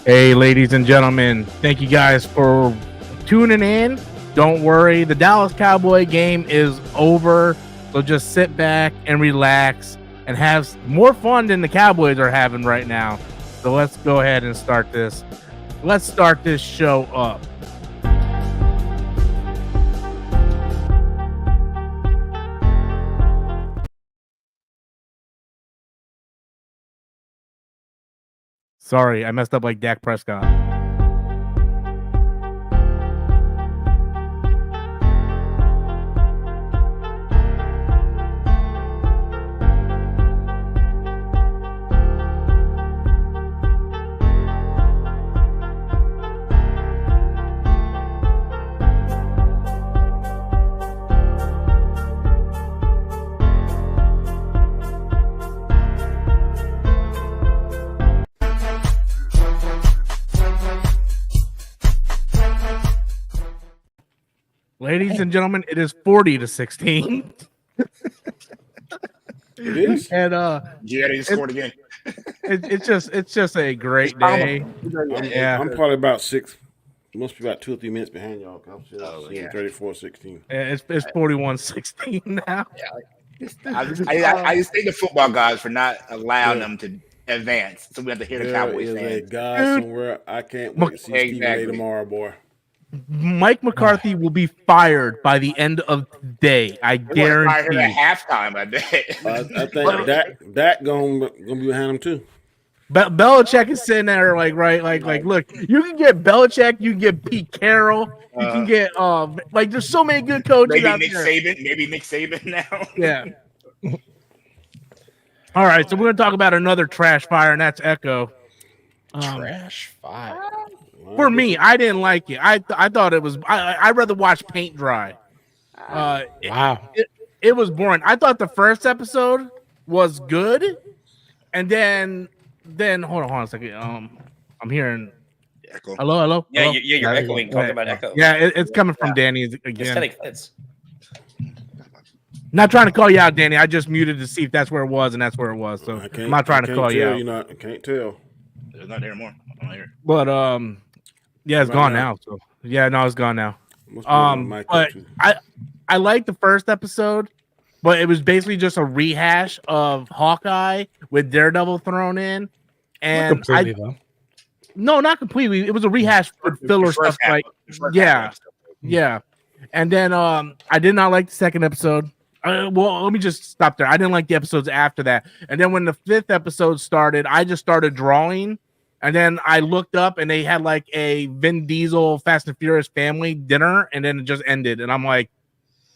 Hey, ladies and gentlemen, thank you guys for tuning in. Don't worry, the Dallas Cowboy game is over. So just sit back and relax and have more fun than the Cowboys are having right now. So let's go ahead and start this. Let's start this show up. Sorry, I messed up like Dak Prescott. Ladies and gentlemen, it is 40-16. It is. And Yeah, they scored again. it's just a great day. Yeah. I'm probably about six. Must be about 2 or 3 minutes behind y'all. I'm still seeing 34-16. It's 41-16 now. I just thank the football guys for not allowing them to advance, so we have to hear the Cowboys There is a fans. guy Dude. somewhere. I can't wait to see Stephen A. tomorrow, boy. Mike McCarthy will be fired by the end of the day. I They want to fire him guarantee. at halftime. I bet. I think Dak gonna be behind him too. Belichick is sitting there like, look, you can get Belichick, you can get Pete Carroll, you can get there's so many good coaches maybe out Nick there. Saban. Maybe Nick Saban now. Yeah. All right, so we're gonna talk about another trash fire, and that's Echo. Trash fire. For me, I didn't like it. I thought it was. I'd rather watch paint dry. Wow. It was boring. I thought the first episode was good, and then hold on a second. I'm hearing. Echo. Hello. Yeah, Hello? you're echoing. Talking about echo. Yeah, it's coming from Danny again. Aesthetic fits. Not trying to call you out, Danny. I just muted to see if that's where it was, and that's where it was. So I'm not trying to call you out. I can't tell. It's not there anymore. I'm not here. But yeah, it's Right gone now. now. So yeah, no, it's gone now. Must be on my mic But too. I liked the first episode, but it was basically just a rehash of Hawkeye with Daredevil thrown in, and Completely, though. no, not completely. It was a rehash with filler stuff like yeah. And then I did not like the second episode. Well, let me just stop there. I didn't like the episodes after that. And then when the fifth episode started, I just started drawing. And then I looked up and they had like a Vin Diesel Fast and Furious family dinner, and then it just ended. And I'm like,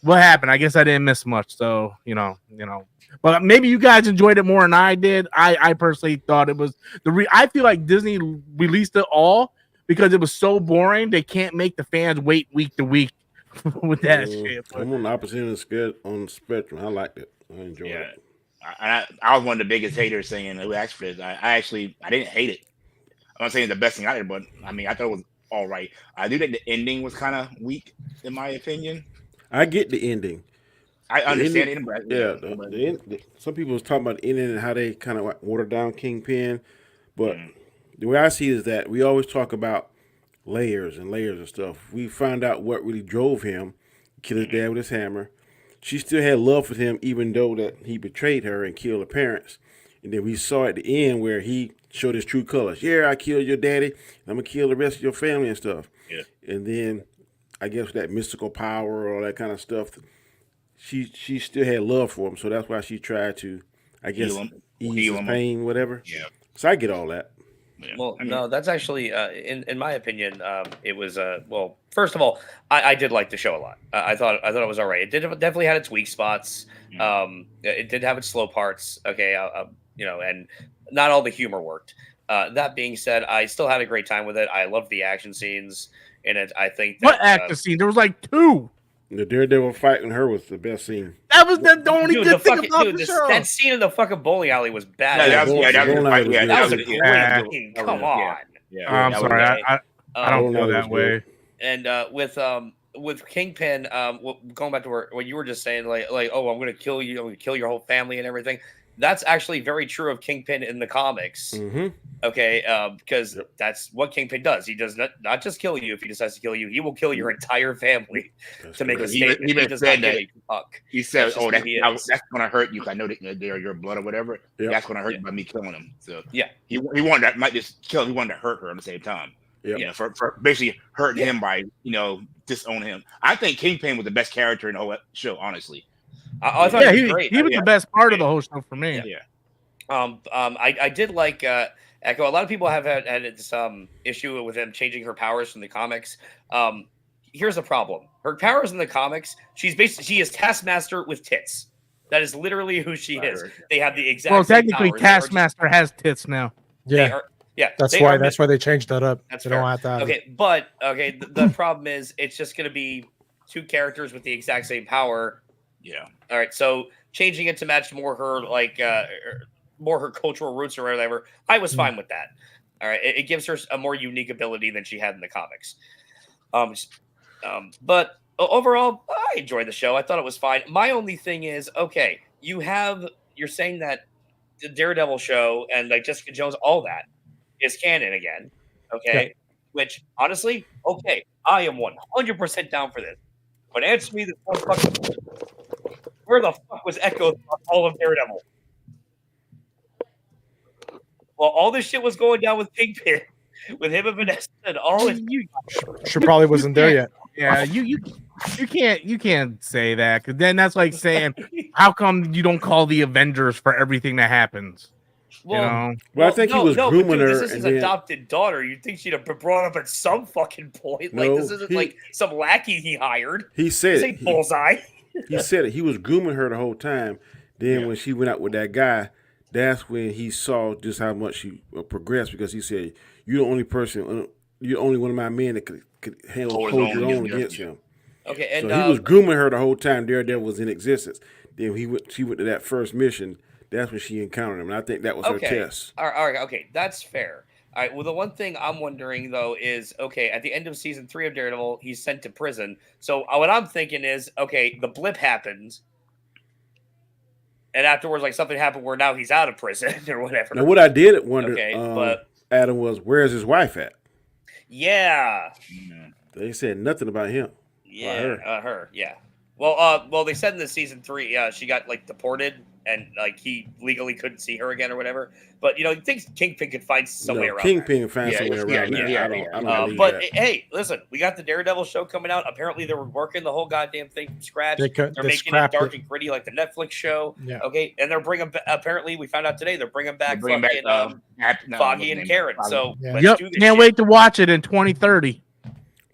what happened? I guess I didn't miss much. So, you know. But maybe you guys enjoyed it more than I did. I personally thought it was I feel like Disney released it all because it was so boring. They can't make the fans wait week to week with that shit. I'm on the opposite end on the spectrum. I liked it. I enjoyed it. I was one of the biggest haters saying who asked for this. I didn't hate it. I'm not saying it's the best thing out there, but I mean, I thought it was all right. I do think the ending was kind of weak, in my opinion. I get the ending. I understand it, but some people was talking about the ending and how they kind of watered down Kingpin, but the way I see it is that we always talk about layers and layers of stuff. We found out what really drove him, kill his dad with his hammer. She still had love for him, even though that he betrayed her and killed her parents. And then we saw at the end where he showed his true colors. Yeah, I killed your daddy. I'm gonna kill the rest of your family and stuff. Yeah. And then I guess that mystical power or all that kind of stuff. She still had love for him, so that's why she tried to, I guess, ease his pain, whatever. Yeah. So I get all that. Yeah. Well, no, that's actually, in my opinion, it was well. First of all, I did like the show a lot. I thought it was all right. It definitely had its weak spots. It did have its slow parts. Okay, and not all the humor worked. That being said, I still had a great time with it. I loved the action scenes in it. I think that, What action scene? There was like two. The Daredevil fighting her was the best scene. That was the only Dude, good thing about the show. that scene in the fucking bowling alley was bad. That was a good. great scene. Come on. I'm sorry, I don't feel that way. And with Kingpin, going back to what you were just saying, like, oh, I'm gonna kill you, I'm gonna kill your whole family and everything. that's actually very true of Kingpin in the comics. Mm-hmm. Okay, because that's what Kingpin does. He does not just kill you. If he decides to kill you, he will kill your entire family to make a statement. He He does not give a fuck. He said, That's just "Oh, who he is. that's going to hurt you. 'Cause I know that they're your blood or whatever. Yep. That's going to hurt you by me killing him." So Yeah. he wanted that might just kill him. He wanted to hurt her at the same time. Yep. You know, for basically hurting him by disown him. I think Kingpin was the best character in the whole show. Honestly, I thought he was great. He was the best part of the whole show for me. Yeah. I did like Echo. A lot of people have had some issue with him changing her powers from the comics. Here's the problem: her powers in the comics, she is Taskmaster with tits. That is literally who she is. They have the exact. Well, same technically, powers. Taskmaster has tits now. Yeah, that's they why. are- That's why they changed that up. That's They fair. don't have to have it. Okay, but the problem is it's just going to be two characters with the exact same power. Yeah. All right, so changing it to match more her more her cultural roots or whatever, I was fine with that. All right, it gives her a more unique ability than she had in the comics. But overall, I enjoyed the show. I thought it was fine. My only thing is, okay, you're saying that the Daredevil show and like Jessica Jones, all that is canon again. Okay, which honestly, okay, I am 100% down for this. But answer me this one fucking question. Where the fuck was Echo throughout all of Daredevil? Well, all this shit was going down with Kingpin, with him and Vanessa, and all this. She probably wasn't there yet. Yeah, you can't say that, because then that's like saying, how come you don't call the Avengers for everything that happens? Well, Well, I think he was grooming her. This is his and then- adopted daughter. You'd think she'd have been brought up at some fucking point. Like No, this isn't he- like some lackey he hired. He said This it. ain't Bullseye. He said it. He was grooming her the whole time. Then when she went out with that guy, that's when he saw just how much she progressed, because he said, "You're the only person. You're only one of my men that could hold your own against him." Okay, and So he was grooming her the whole time Daredevil was in existence. Then she went to that first mission. That's when she encountered him, and I think that was her test. All right, okay, that's fair. All right. Well, the one thing I'm wondering though is, okay, at the end of season 3 of Daredevil, he's sent to prison. So what I'm thinking is, okay, the blip happens, and afterwards, like something happened where now he's out of prison or whatever. Now, what I did wonder, but Adam, was where's his wife at? yeah, They said nothing about him. yeah, her, yeah. Well, they said in the season 3, she got like deported and like he legally couldn't see her again or whatever. But you think Kingpin could find some way around. Kingpin can find some way around that. I don't believe but that. hey, listen, we got the Daredevil show coming out. Apparently, they were working the whole goddamn thing from scratch. They're making it dark and gritty like the Netflix show. Yeah. Okay, and they're bringing. Apparently, we found out today they're bringing back Foggy Foggy and Karen. So let's Yep, do this. can't wait to watch it in 2030.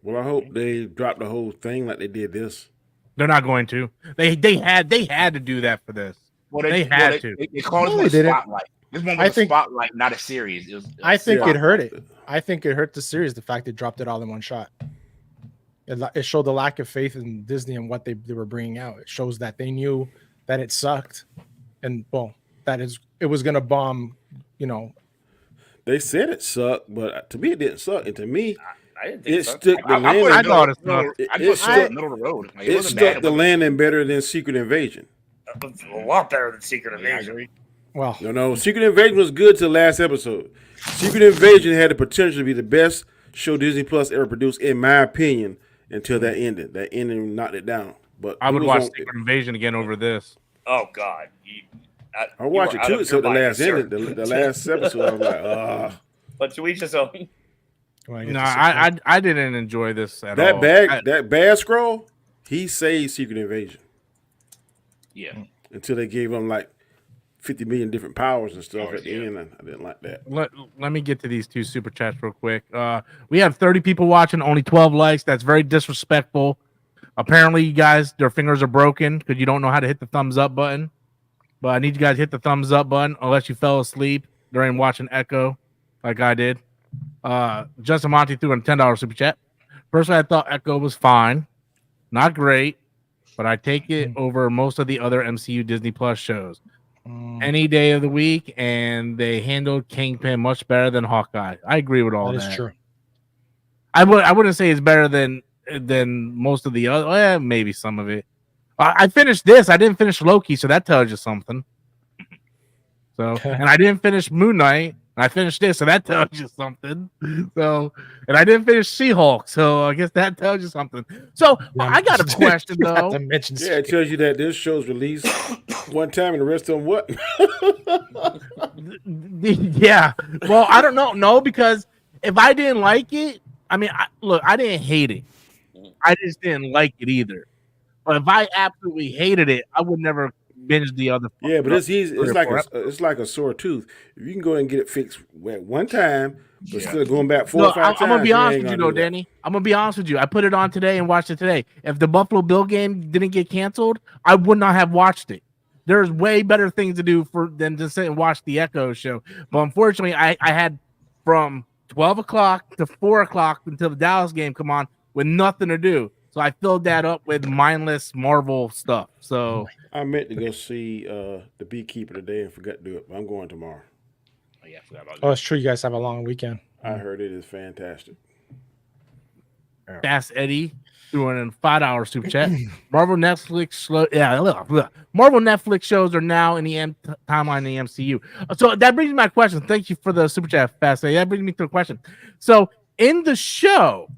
Well, I hope they drop the whole thing like they did this. They're not going to. They had to do that for this. Well, they had to. They called No, it they a didn't. spotlight. This one was a spotlight, not a series. It was I think spotlight. it hurt it. I think it hurt the series, the fact they dropped it all in one shot. It showed the lack of faith in Disney and what they were bringing out. It shows that they knew that it sucked, and well, it was going to bomb. They said it sucked, but to me it didn't suck, and to me I didn't think it so. stuck the landing. I thought it sucked. I It put stuck- it middle of the road. Like, It wasn't stuck bad, the but- landing better than Secret Invasion. A lot better than Secret Yeah, I Invasion. agree. Well, No, Secret Invasion was good till the last episode. Secret Invasion had the potential to be the best show Disney Plus ever produced, in my opinion, until that ended. That ending knocked it down. But I would it was watch on- Secret Invasion again over this. Oh God, I watched you it are too out of until your the mind, last sir. ended. The last episode, I was like, But to each his own. No, I didn't enjoy this at all. that bad scroll, he saved Secret Invasion Yeah. until they gave him like 50 million different powers and stuff at the end. I didn't like that. Let me get to these two super chats real quick. We have 30 people watching, only 12 likes. That's very disrespectful. Apparently, you guys, their fingers are broken because you don't know how to hit the thumbs up button. But I need you guys to hit the thumbs up button unless you fell asleep during watching Echo, like I did. Justin Monty threw in a $10 super chat. Personally, I thought Echo was fine, not great, but I take it over most of the other MCU Disney Plus shows any day of the week, and they handled Kingpin much better than Hawkeye. I agree with all that. That is true. I wouldn't say it's better than most of the other. Maybe some of it. I finished this. I didn't finish Loki, so that tells you something. So, and I didn't finish Moon Knight. I finished this, so that tells you something. So, and I didn't finish She-Hulk, so I guess that tells you something. So, I got a question though. Yeah, it tells you that this show's released one time and the rest of them what? Yeah. Well, I don't know. No, because if I didn't like it, I mean, look, I didn't hate it. I just didn't like it either. But if I absolutely hated it, I would never binge the other. Yeah, but it's easy. It's like a sore tooth. If you can go and get it fixed at one time, but still going back 4 or 5 times. I'm gonna be honest with you, though, Danny. I'm gonna be honest with you. I put it on today and watched it today. If the Buffalo Bill game didn't get canceled, I would not have watched it. There's way better things to do than to sit and watch the Echo show. But unfortunately, I had from 12 o'clock to 4 o'clock until the Dallas game come on with nothing to do. So I filled that up with mindless Marvel stuff. So I meant to go see The Beekeeper today and forgot to do it, but I'm going tomorrow. Oh, yeah, I forgot about Oh, it's true. You guys have a long weekend. I heard it is fantastic. Fast Eddie doing a $5 super chat. Marvel Netflix shows are now in the timeline in the MCU. So that brings me my question. Thank you for the super chat, Fast Eddie. That brings me to a question. So in the show,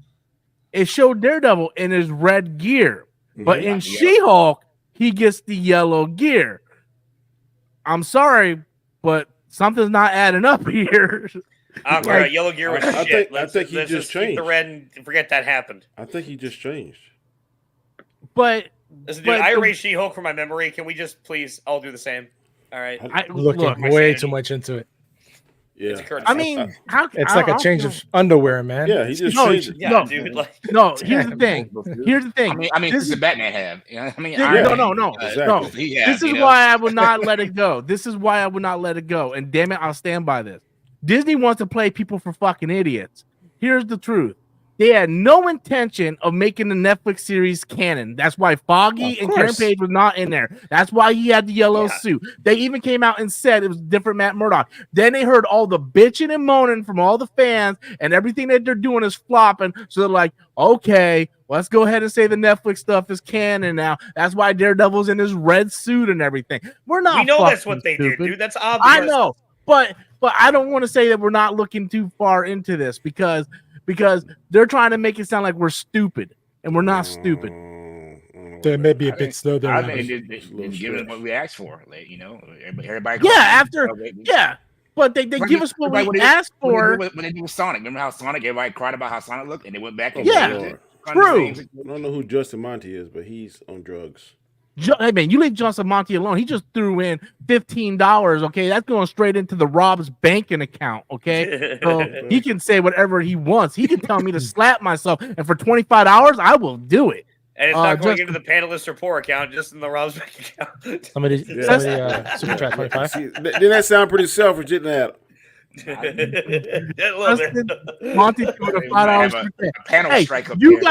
it showed Daredevil in his red gear, but in She-Hulk, he gets the yellow gear. I'm sorry, but something's not adding up here. Yellow gear was shit. I think he just changed. Keep the red and forget that happened. I think he just changed. But listen, dude, I erased She-Hulk from my memory. Can we just please all do the same? All right. Looking way too much into it. Yeah. I mean, it's like a change of underwear, man. Yeah, he just changed it. Yeah, dude. No, here's the thing. Here's the thing. I mean, this is Batman have. You know, I mean, no. Exactly. This is why I would not let it go. This is why I would not let it go. And damn it, I'll stand by this. Disney wants to play people for fucking idiots. Here's the truth. They had no intention of making the Netflix series canon. That's why Foggy and Karen Page was not in there. That's why he had the yellow suit. They even came out and said it was different Matt Murdock. Then they heard all the bitching and moaning from all the fans, and everything that they're doing is flopping. So they're like, okay, let's go ahead and say the Netflix stuff is canon now. That's why Daredevil's in his red suit and everything. We're not. We know that's what they stupid. do, dude. That's obvious. I know, but I don't want to say that we're not looking too far into this because they're trying to make it sound like we're stupid, and we're not stupid. They may be a bit slow there. I mean, they give us what we asked for, like, you know. Everybody. But they give us what we asked for. When they do with Sonic, remember how Sonic? Everybody cried about how Sonic looked, and they went back and true. I don't know who Justin Monty is, but he's on drugs. Hey man, you leave Justin Monty alone. He just threw in $15. Okay, that's going straight into the Rob's banking account. Okay, so he can say whatever he wants. He can tell me to slap myself, and for $25, I will do it. And it's not going into the panelist report account, just in the Rob's bank account. Somebody super chat 25. Didn't that sound pretty selfish, didn't that? Monty doing a $5 panel hey, strike up you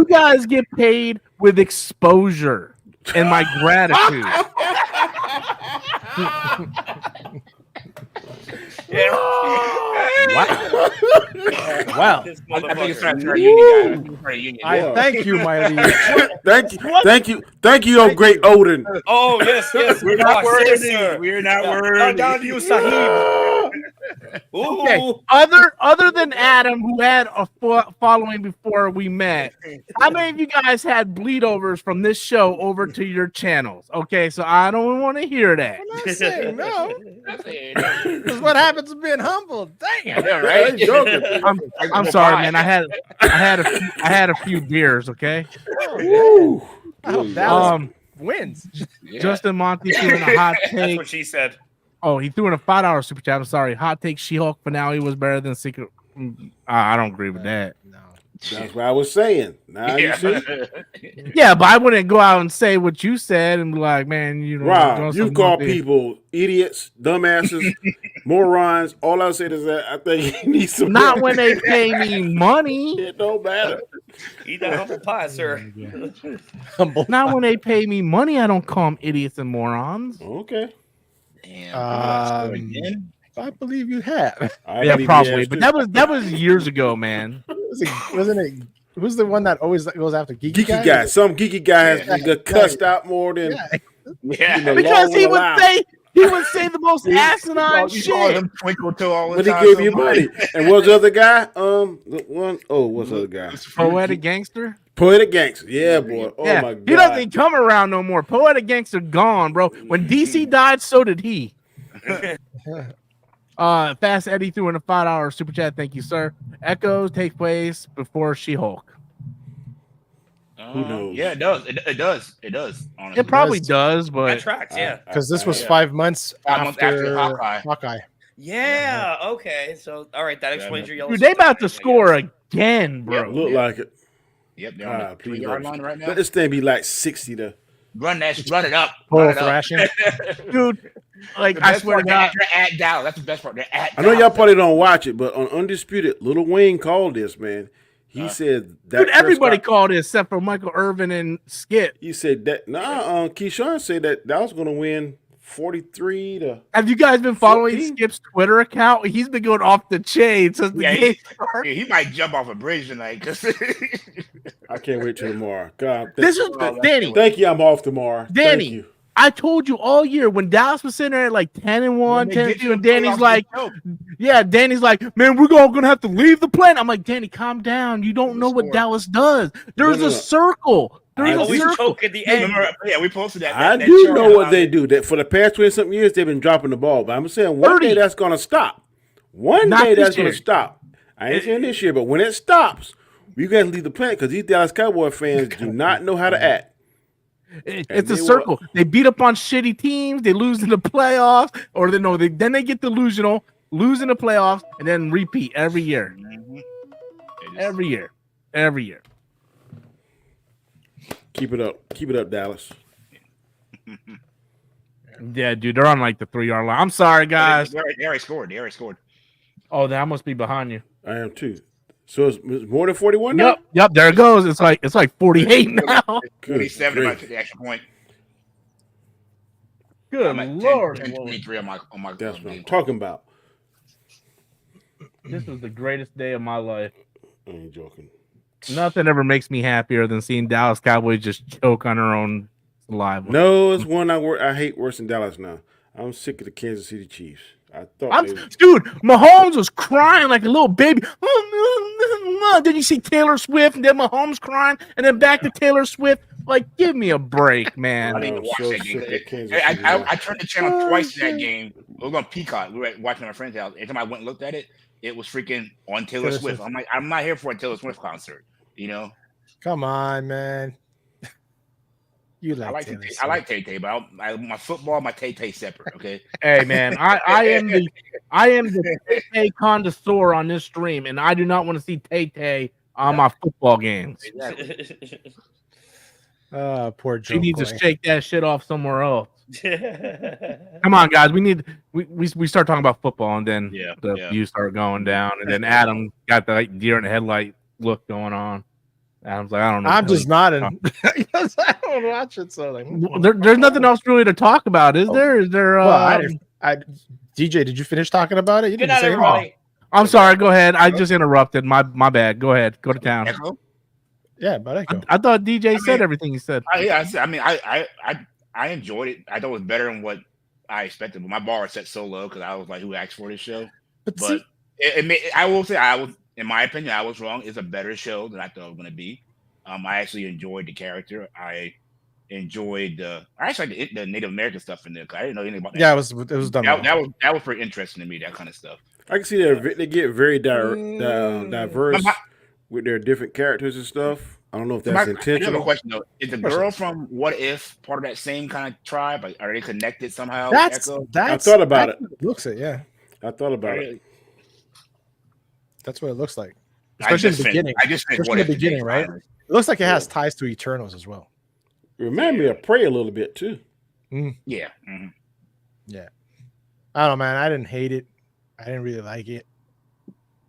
guys get paid with exposure and my gratitude. Wow. I think it's time to our union guy. I thank you, my lead. Thank you, oh great Odin. Oh yes, We're not worthy. We're not worthy. Down to you, Sahib. Okay. Other than Adam, who had a following before we met, how many of you guys had bleedovers from this show over to your channels? Okay, so I don't want to hear that. I'm not saying no. That's what happens to being humble. Damn. Yeah, right. I'm sorry, man. I had a few beers. Okay. Wins. Yeah. Justin Monty doing a hot That's take. what she said. Oh, he threw in a $5 super chat. I'm sorry. Hot take: She-Hulk finale was better than Secret. I don't agree with that. No. That's what I was saying. Now you see, Yeah, but I wouldn't go out and say what you said and be like, man, you know, Rob, you call people idiots, dumbasses, morons. All I said is that I think he needs some. Not when they pay me money. It don't matter. Eat that humble pie, sir. Not when they pay me money. I don't call them idiots and morons. Okay. Damn. I believe you have. Yeah, probably. But that was years ago, man. Wasn't it? Who's the one that always goes after geeky guy? Some geeky guy has got cussed out more than Yeah. you know, Because he would say He would say the most asinine You call shit. him Twinkle Toe all the But he time. gave so you much. money. And what's the other guy? The one what's the other guy? Poetic Gangster. Poetic Gangster. Yeah, boy. Oh Yeah, my God. he doesn't even come around no more. Poetic Gangster gone, bro. When DC died, so did he. Fast Eddie threw in a $5 super chat. Thank you, sir. Echoes take place before She-Hulk. Who knows? Yeah, it does. It does. It does. Honestly. It probably does, That but tracks, yeah. Because this was Yeah. 5 months 5 months after after Hawkeye. Yeah, okay. So, all right, that explains your yellow. dude, they about to subtitles, I score guess. again, bro. Look like it. Yep, they're on the Please 3-yard don't. line right now. Let this thing be like 60 to. Run it up. Total Run it up. thrashing. Dude, like The I best swear to part, God, they're at Dallas. That's the best part. They're at I know y'all Dallas. probably don't watch it, but on Undisputed, Lil Wayne called this, man. He said that dude, everybody Prescott- called it except for Michael Irvin and Skip. He said that Keyshawn said that was gonna win 43 to. Have you guys been following 14? Skip's Twitter account? He's been going off the chain since the Yeah, game started. He might jump off a bridge tonight. 'Cause I can't wait till tomorrow. God, This is Danny. thank you. I'm off tomorrow. Danny. Thank you. I told you all year when Dallas was sitting there at like 10-1, 10-2, and Danny's like, yeah, Danny's like, man, we're gonna have to leave the plane. I'm like, Danny, calm down. You don't know what Dallas does. There's No. a circle. There's a Always circle. choke at the end. Remember, yeah, we posted that. I that do chart know what on they it. do. That for the past 20-something years, they've been dropping the ball. But I'm saying one 30. day that's gonna stop. One Not day this that's gonna year. stop. I ain't saying this year, but when it stops, you guys leave the planet because these Dallas Cowboy fans do not know how to act. It's a they circle. They beat up on shitty teams. They lose in the playoffs, or then they get delusional, lose in the playoffs, and then repeat every year. Mhm. It is- Every year. Every year. Keep it up, Dallas. Yeah, dude, they're on like the 3-yard line. I'm sorry, guys. They already scored. They already scored. Oh, that must be behind you. I am too. So it's more than 41 now. Yep. There it goes. It's like 48 now. Good 47 grief. by the extra point. Good I'm at lord. 10-23 on my That's what I'm game. talking about. This was the greatest day of my life. I ain't joking. Nothing ever makes me happier than seeing Dallas Cowboys just choke on their own saliva. No, it's one I hate worse than Dallas now. I'm sick of the Kansas City Chiefs. I thought Dude, Mahomes was crying like a little baby. Then you see Taylor Swift, and then Mahomes crying, and then back to Taylor Swift. Like, give me a break, man. I need to I'm watch so that game. sick of Kansas City. I turned the channel twice in that game. We were on Peacock. We were watching at my friend's house. Every time I went and looked at it, it was freaking on Taylor Swift. I'm like, I'm not here for a Taylor Swift concert. You know, Come on, man. You like I like Tay Tay, but my football, my Tay Tay separate. Okay. Hey, man, I am the Tay connoisseur on this stream, and I do not want to see Tay Tay on my football games. Poor Joe. She needs to Coy. shake that shit off somewhere else. Come on, guys. We start talking about football, and then the views start going down, and then Adam got the like, deer in the headlight look going on. Adam's like, I don't know. I'm just nodding. Because I don't watch it, so like There's nothing else really to talk about, is there? Is there? Well, DJ, did you finish talking about it? You Good didn't night, say everybody. I'm sorry. Go ahead. I just interrupted. My bad. Go ahead. Go to town. Echo? Yeah, but Echo. I thought DJ said everything he said. I enjoyed it. I thought it was better than what I expected. But my bar was set so low because I was like, who asked for this show? But But I will say I was, in my opinion, I was wrong. It's a better show than I thought it was going to be. I actually enjoyed the character. I enjoyed the Native American stuff in there. 'Cause I didn't know anything about that. yeah, it was done. well. That was pretty interesting to me. That kind of stuff. I can see that they get very diverse with their different characters and stuff. I don't know if that's I have a intentional. question though. Is the girl from What If part of that same kind of tribe? Like, are they connected somehow? That's Echo? I thought about that's it. what it looks it, yeah. I thought about it. That's what it looks like. I Especially in just the finished- beginning. I just finished Especially What in the If today, beginning, right? finally. It looks like it has ties to Eternals as well. Remind me of Prey a little bit too. Yeah. Mhm. Yeah. I don't know, man. I didn't hate it. I didn't really like it.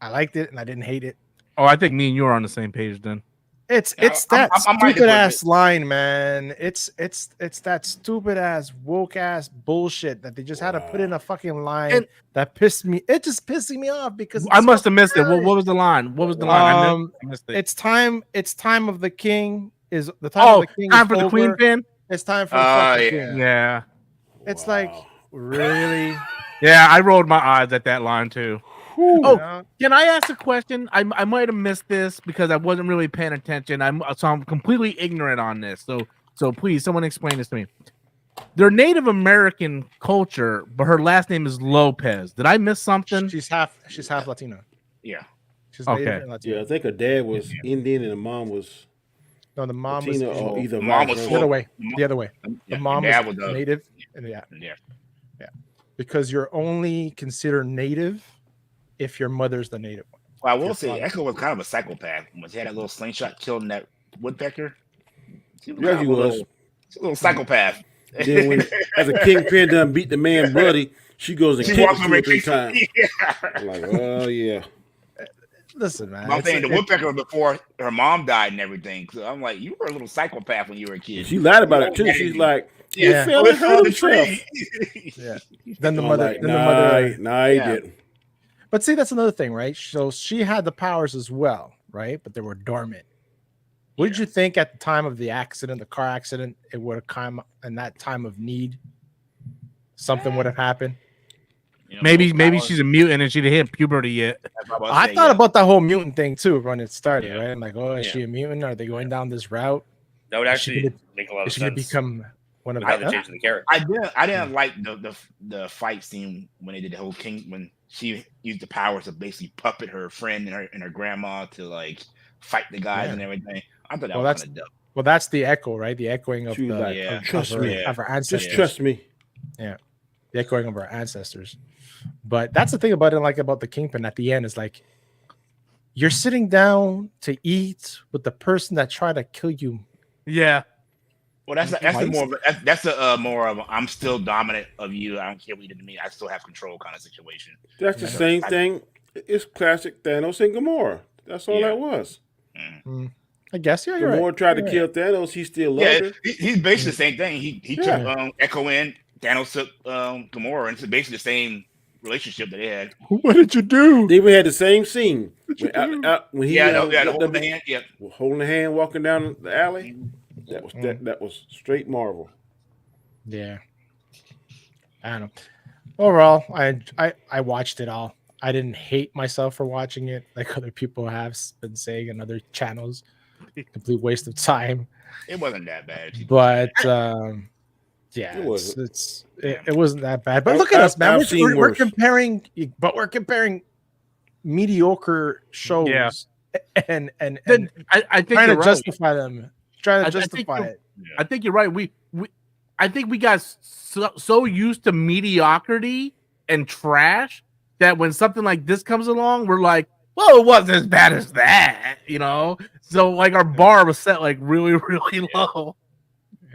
I liked it and I didn't hate it. Oh, I think me and you are on the same page then. It's Yeah, that I'm right stupid there ass line, man. It's that stupid ass woke ass bullshit that they just had to put in a fucking line And- that pissed me. It just pissing me off because I it's must so have missed it. What good. was the line? What was the line? I missed it. It's time of the king is the time Oh, of the king. time is for the over. queen pin. It's time for the fucking king. Yeah. It's like Really? Yeah, I rolled my eyes at that line too. Oh, Oh, can I ask a question? I might have missed this because I wasn't really paying attention. I'm completely ignorant on this. So please, someone explain this to me. They're Native American culture, but her last name is Lopez. Did I miss something? she's half Latina. Yeah. She's Okay. Native and Latina. Yeah, I think her dad was Indian and the mom was No, the mom was Latina or either the mom vice was versa. the other way. The other way. Yeah, The mom and dad was was Native, and yeah. because you're only considered Native if your mother's the Native one. Well, I will Your say father. Echo was kind of a psychopath. When she had that little slingshot killing that woodpecker, she was Yeah, kind he of a was. little psychopath. Then when as a kingpin done beat the man bloody, she goes and She kicks walks him over 2 or 3 and times. Yeah. I'm like, oh yeah. Listen, man. I'm it's- saying the woodpecker was before her mom died and everything. So I'm like, you were a little psychopath when you were a kid. She lied about it too. She's like, he Yeah. fell and hurt himself. yeah. Then the I'm mother. like, then nah, the mother. nah, he Yeah. didn't. But see, that's another thing, right? So she had the powers as well, right? But they were dormant. What did you think at the time of the accident, the car accident? It would have come in that time of need. Something would have happened. You know, Maybe those maybe powers- she's a mutant and she didn't hit puberty yet. that's what I say, thought yeah. about that whole mutant thing too when it started, Yeah. right? I'm like, oh, is Yeah. she a mutant? Are they going down this route? That would Is she actually gonna- make a lot of Is she going to sense. become one of Without the the change in the character. I didn't like the fight scene when they did the whole king when she used the powers to basically puppet her friend and her grandma to like fight the guys Yeah. and everything. I thought that Well, was that's- kind of dope. Well, that's the echo, right? The echoing of She was the like, yeah. trust of, me. her, of her ancestors. Just trust me. The echoing of our ancestors. But that's the thing about it, like about the Kingpin at the end is like you're sitting down to eat with the person that tried to kill you. Yeah. Well, that's the Twice? more of a, that's the more of a, I'm still dominant of you. I don't care what you did to me. I still have control kind of situation. That's the Yeah. same thing. It's classic Thanos and Gamora. That's all Yeah. that was. I guess, yeah, you're Gamora right. tried to You're kill Thanos. He still loved Yeah, her. he's basically the same thing. He Yeah. took Echo in, Thanos took Gamora, and it's basically the same relationship that they had. What did you do? They even had the same scene when he Yeah, looked holding up- the hand. Yeah, holding the hand, walking down the alley. That was Mm. that was straight Marvel. Yeah. I don't know. Overall, I watched it all. I didn't hate myself for watching it like other people have been saying in other channels. Complete waste of time. it wasn't that bad. But yeah, It wasn't. it wasn't that bad. But I've- look at us, man. I've We're, seen we're worse. comparing, but we're comparing mediocre shows Yeah. and Then I think trying you're to right. justify them. Trying to I think justify you're- it. I think you're right. We I think we got so used to mediocrity and trash that when something like this comes along, we're like, well, it wasn't as bad as that, you know. So like our bar was set like really, really low.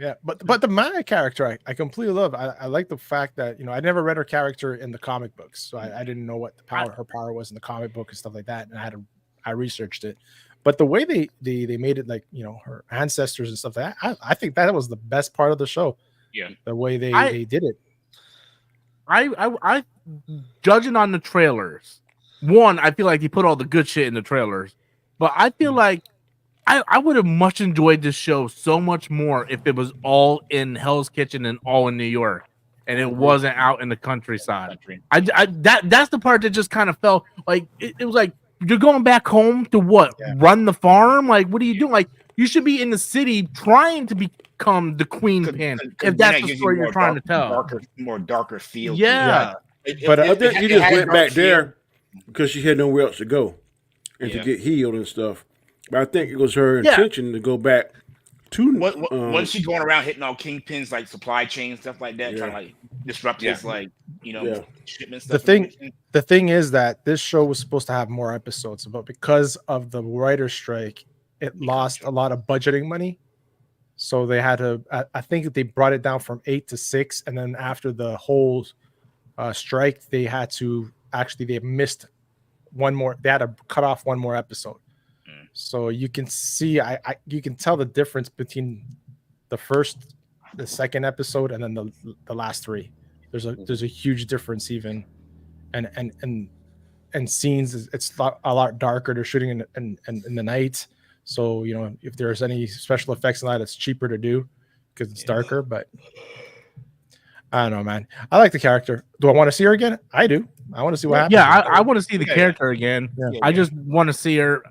Yeah, but the Maya character I completely love. I like the fact that I never read her character in the comic books, so I didn't know what her power was in the comic book and stuff like that. And I researched it, but the way they made it, like her ancestors and stuff like that, I think that was the best part of the show. Yeah. The way they did it. I judging on the trailers. One, I feel like he put all the good shit in the trailers, but I feel like I would have much enjoyed this show so much more if it was all in Hell's Kitchen and all in New York, and it wasn't out in the countryside. That's the part that just kind of felt like it was like you're going back home to what? Yeah. Run the farm? Like what are you doing? Like you should be in the city trying to become the queen pin if that's the story you're trying to tell. More darker feel. to Yeah. it. But I think it he just had a went dark back feel. there because she had nowhere else to go and Yeah. to get healed and stuff. But I think it was her Yeah. intention to go back to. Once she going around hitting all kingpins like supply chain stuff like that, Yeah. trying to like disrupt his shipment stuff. The thing is that this show was supposed to have more episodes, but because of the writer's strike, it lost a lot of budgeting money. So they had to, I think they brought it down from 8 to 6. And then after the whole strike, they had to they missed one more. They had to cut off one more episode. So you can see, you can tell the difference between the second episode, and then the last 3. There's a huge difference even, and scenes. It's a lot darker. They're shooting in the night, so if there's any special effects in that, it's cheaper to do because it's darker. But I don't know, man. I like the character. Do I want to see her again? I do. I want to see what happens. Yeah, I want to see the Yeah, character again. Yeah. I just want to see her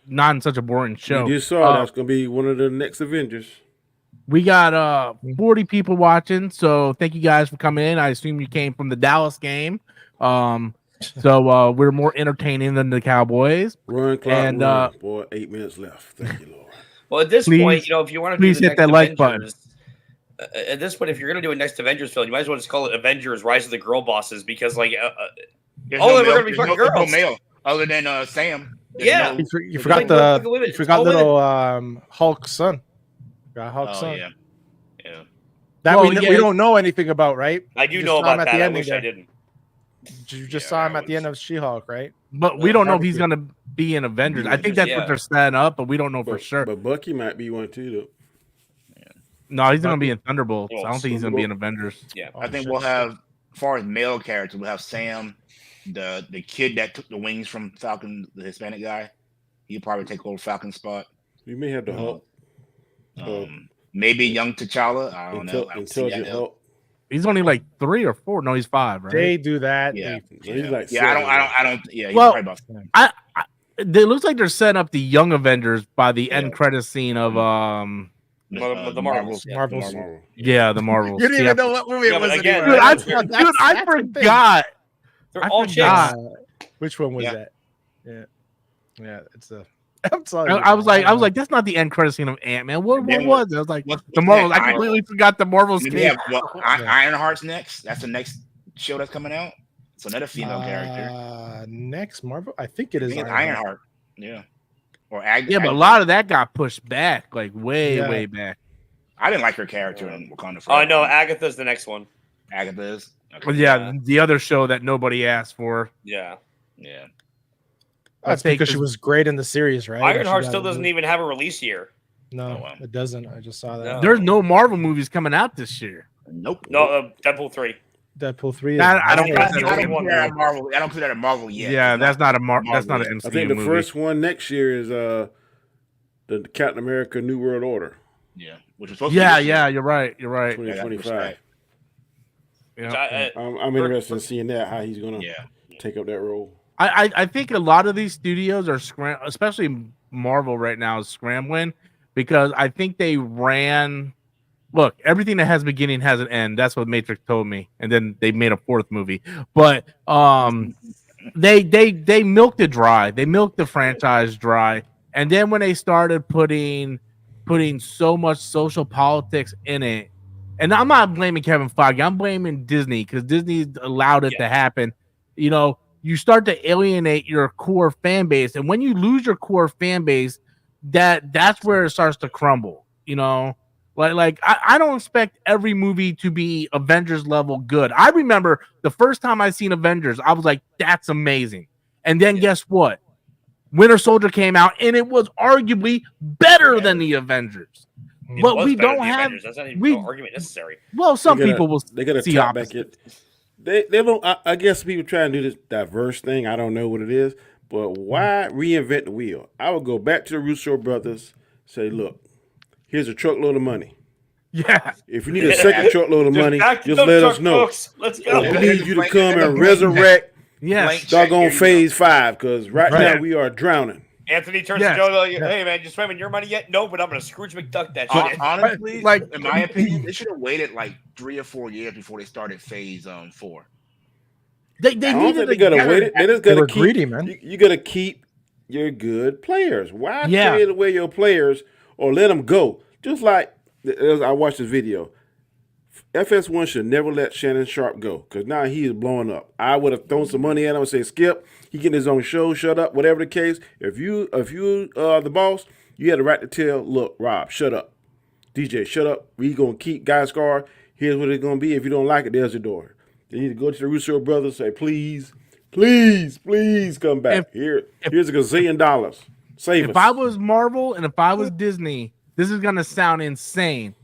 not in such a boring show. You just saw that's going to be one of the next Avengers. We got 40 people watching, so thank you guys for coming in. I assume you came from the Dallas game. So we're more entertaining than the Cowboys. Run, clock, And, run. Boy, 8 minutes left. Thank you, Lord. Well, at this Please- point, if you want to please do the hit next that like button. Avengers, at this point, if you're going to do a next Avengers film, you might as well just call it Avengers: Rise of the Girl Bosses, because There's Oh, they were male- gonna be there's fucking there's girls. No male other than Sam. There's Yeah. no- You forgot Wait, wait, the wait, you it's forgot all little Hulk's son. Got Hulk's Oh son. yeah, yeah. That Well, we yeah. don't know anything about, right? I do You just know saw him about at the that. I end wish there. I didn't. You just Yeah, saw him that at the end of She-Hulk, right? But we don't know if he's Barbecue. going to be in Avengers. I think that's Yeah. what they're setting up, but we don't know for But, sure. but Bucky might be one too, though. No, he's going to be in Thunderbolts. Well, I don't think he's going to be in Avengers. Yeah. I think shit. we'll have, as far as male characters, we'll have Sam, the kid that took the wings from Falcon, the Hispanic guy. He'll probably take over Falcon's spot. You may have the Hulk. Maybe young T'Challa. I don't know. I don't see Intelligent that. Hulk. He's only like 3 or 4. No, he's 5, right? They do that. Yeah. He's like Yeah, I seven. don't. Yeah, he's Well, probably about. It looks like they're setting up the young Avengers by the end credit scene of The Marvels. Yeah, Marvels. Marvel. the Marvels. You didn't Yeah. even know what movie Yeah, it was but again, anymore. Dude, I That's the thing. forgot. They're I all chicks. forgot. Which one was Yeah. that? Yeah, it's a. I'm sorry. I was like, that's not the end credit scene of Ant-Man. What Then was it? I was like, what's the Marvels. I next? completely forgot the Marvels. We came have out. Ironheart's next. That's the next show that's coming out. It's another female character. Next Marvel, I think it I is think it's Ironheart. Ironheart. Yeah. Or Yeah, but a lot of that got pushed back, like way Yeah. back. I didn't like her character in Wakanda Oh, I Forever. know. Agatha's the next one. Agatha is. Okay. But yeah, the other show that nobody asked for. Yeah. Yeah. That's I think because she was great in the series, right? Ironheart She still got- doesn't even have a release year. No, Oh, wow. it doesn't. I just saw that. No. There's no Marvel movies coming out this year. Nope. No, Deadpool 3. Deadpool 3. That- I I don't don't, think I that's don't a consider that a Marvel. I don't consider that a Marvel yet. Yeah, It's that's not a that's Marvel not an yet. MCU I think the movie. first one next year is the Captain America New World Order, Yeah. Which is supposed Yeah, to be this year. yeah, you're right. You're right. Yeah, that's 2025. right. Yeah. I'm interested in seeing that, how he's gonna Yeah. take up that role. I think a lot of these studios are especially Marvel right now is scrambling because I think they ran. Look, everything that has a beginning has an end. That's what Matrix told me, and then they made a 4th movie. But they milked it dry. They milked the franchise dry, and then when they started putting so much social politics in it, and I'm not blaming Kevin Feige. I'm blaming Disney because Disney allowed it to happen. You know, you start to alienate your core fan base, and when you lose your core fan base, that's where it starts to crumble. You know, like I don't expect every movie to be Avengers level good. I remember the first time I seen Avengers, I was like, "That's amazing," and then guess what? Winter Soldier came out, and it was arguably better than the Avengers. It But was we better don't than the have. Avengers. That's not even we- an argument necessary. Well, some They gotta- people will They got to see top back opposite. it. They don't. I guess people try and do this diverse thing. I don't know what it is, but why reinvent the wheel? I would go back to the Russo brothers. Say, look, here's a truckload of money. Yeah, If you need a second truckload of money, back to just dump let truck, us know. folks. Let's go. We need you to come and resurrect yes. doggone phase 5 because right Right. now we are drowning. Anthony turns Yes. to Joe like, hey, man, you swimming your money yet? No, but I'm going to Scrooge McDuck that shit. Honestly, Like- in my opinion, they should have waited like 3 or 4 years before they started Phase 4. They I don't needed think they gotta get wait it. it. They just They gotta were keep. greedy, man. You gotta keep your good players. Why Yeah. trade away your players or let them go? Just like as I watched this video, FS1 should never let Shannon Sharp go because now he is blowing up. I would have thrown some money at him and say, Skip, he getting his own show, shut up, whatever the case. If you are the boss, you had the right to tell, look, Rob, shut up. DJ, shut up. We gonna keep Guy Scar. Here's what it's gonna be. If you don't like it, there's your door. They need to go to the Russo brothers, say, please come back. Here's a gazillion dollars. Save If us. I was Marvel and if I was Disney, this is gonna sound insane.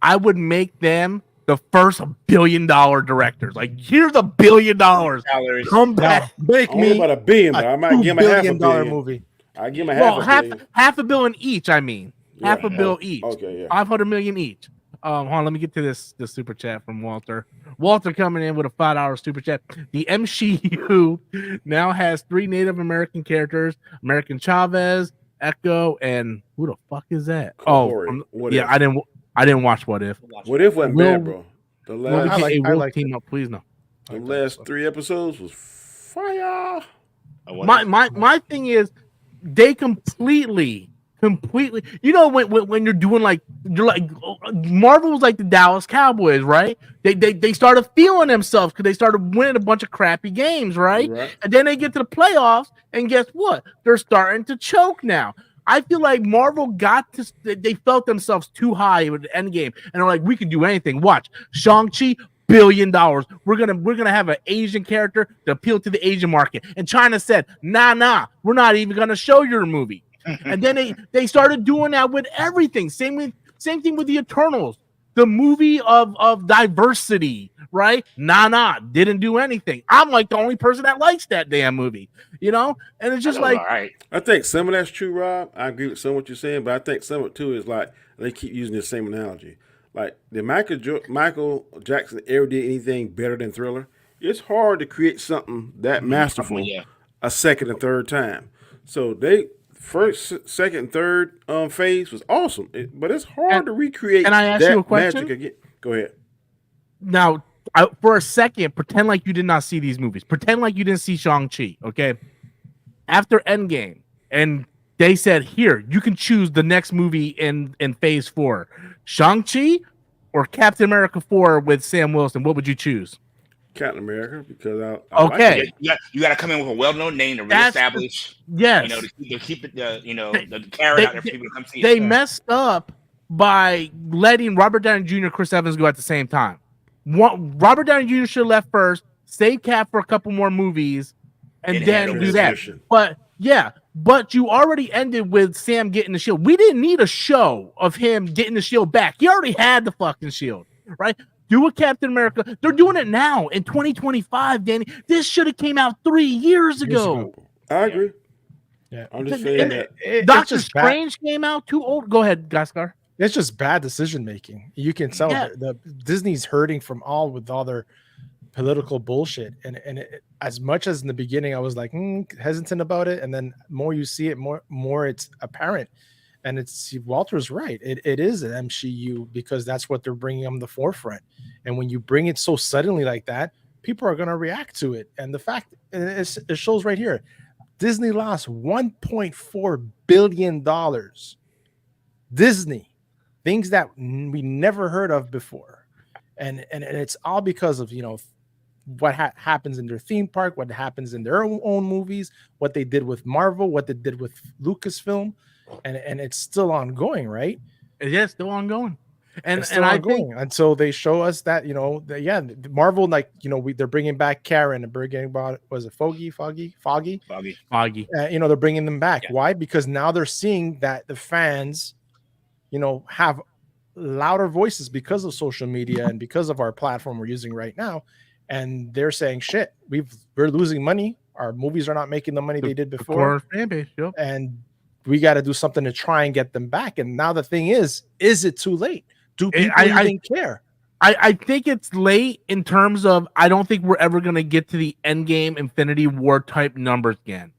I would make them the first $1 billion directors. Like, here's $1 billion. Come back. Make I don't know me about $1 billion, but I might $2 give him a half a billion billion. movie. I give him a Well, half a billion. half a billion each. I mean, half Yeah. a bill each. Okay, yeah. 500 million each. Hold on, let me get to this super chat from Walter. Walter coming in with a $5 super chat. The MCU now has 3 Native American characters: American Chavez, Echo, and who the fuck is that? Kahori. What yeah, If. I didn't watch What If. What If wasn't bad, bro. The Will last, I like team up, please no. the last 3 episodes was fire. My thing is they completely you know when you're doing like Marvel was like the Dallas Cowboys, right? They started feeling themselves because they started winning a bunch of crappy games, right? And then they get to the playoffs and guess what? They're starting to choke now. I feel like Marvel they felt themselves too high with the end game and they're like, we can do anything. Watch Shang-Chi, $1 billion. We're gonna have an Asian character to appeal to the Asian market. And China said, nah, we're not even gonna show your movie. And then they started doing that with everything. Same thing with the Eternals, the movie of diversity, right? Nah, didn't do anything. I'm like the only person that likes that damn movie, you know? And it's just like, all right. I think some of that's true, Rob. I agree with some of what you're saying, but I think some of it too is like they keep using the same analogy. Like, did Michael Jackson ever did anything better than Thriller? It's hard to create something that masterful a second and third time. So they first, second, and third phase was awesome, but it's hard to recreate. Can I ask you a question? Magic again. Go ahead. Now, for a second, pretend like you did not see these movies. Pretend like you didn't see Shang-Chi, okay? After Endgame, and they said, here, you can choose the next movie in Phase 4. Shang-Chi or Captain America 4 with Sam Wilson. What would you choose? Captain America, because I okay. Like you got to come in with a well-known name to reestablish. Yes. You know, to keep it, the carrot out there for people to come see. They messed up by letting Robert Downey Jr. and Chris Evans go at the same time. Robert Downey Jr. should have left first, save Cap for a couple more movies, and then do that. But you already ended with Sam getting the shield. We didn't need a show of him getting the shield back. He already had the fucking shield, right? Do a Captain America. They're doing it now in 2025, Danny. This should have came out 3 years ago. I agree. Yeah, I'm just saying that. Doctor Strange came out too old. Go ahead, Gaskar. It's just bad decision making. You can tell the Disney's hurting from all their political bullshit. And as much as in the beginning I was like hesitant about it, and then more you see it, more it's apparent. And it's Walter's right. It is an MCU because that's what they're bringing on the forefront. And when you bring it so suddenly like that, people are going to react to it. And the fact it shows right here, Disney lost $1.4 billion. Disney, things that we never heard of before. And it's all because of, what happens in their theme park, what happens in their own movies, what they did with Marvel, what they did with Lucasfilm. And it's still ongoing, right? Yeah, it's still ongoing. And I think until they show us that, Marvel, like, they're bringing back Karen and bringing about, was it Foggy? They're bringing them back. Yeah. Why? Because now they're seeing that the fans, have louder voices because of social media and because of our platform we're using right now. And they're saying, shit, we're losing money. Our movies are not making the money they did before. Fan base, yep. And we got to do something to try and get them back. And now the thing is it too late? Do people even care? I think it's late in terms of I don't think we're ever going to get to the Endgame Infinity War type numbers again.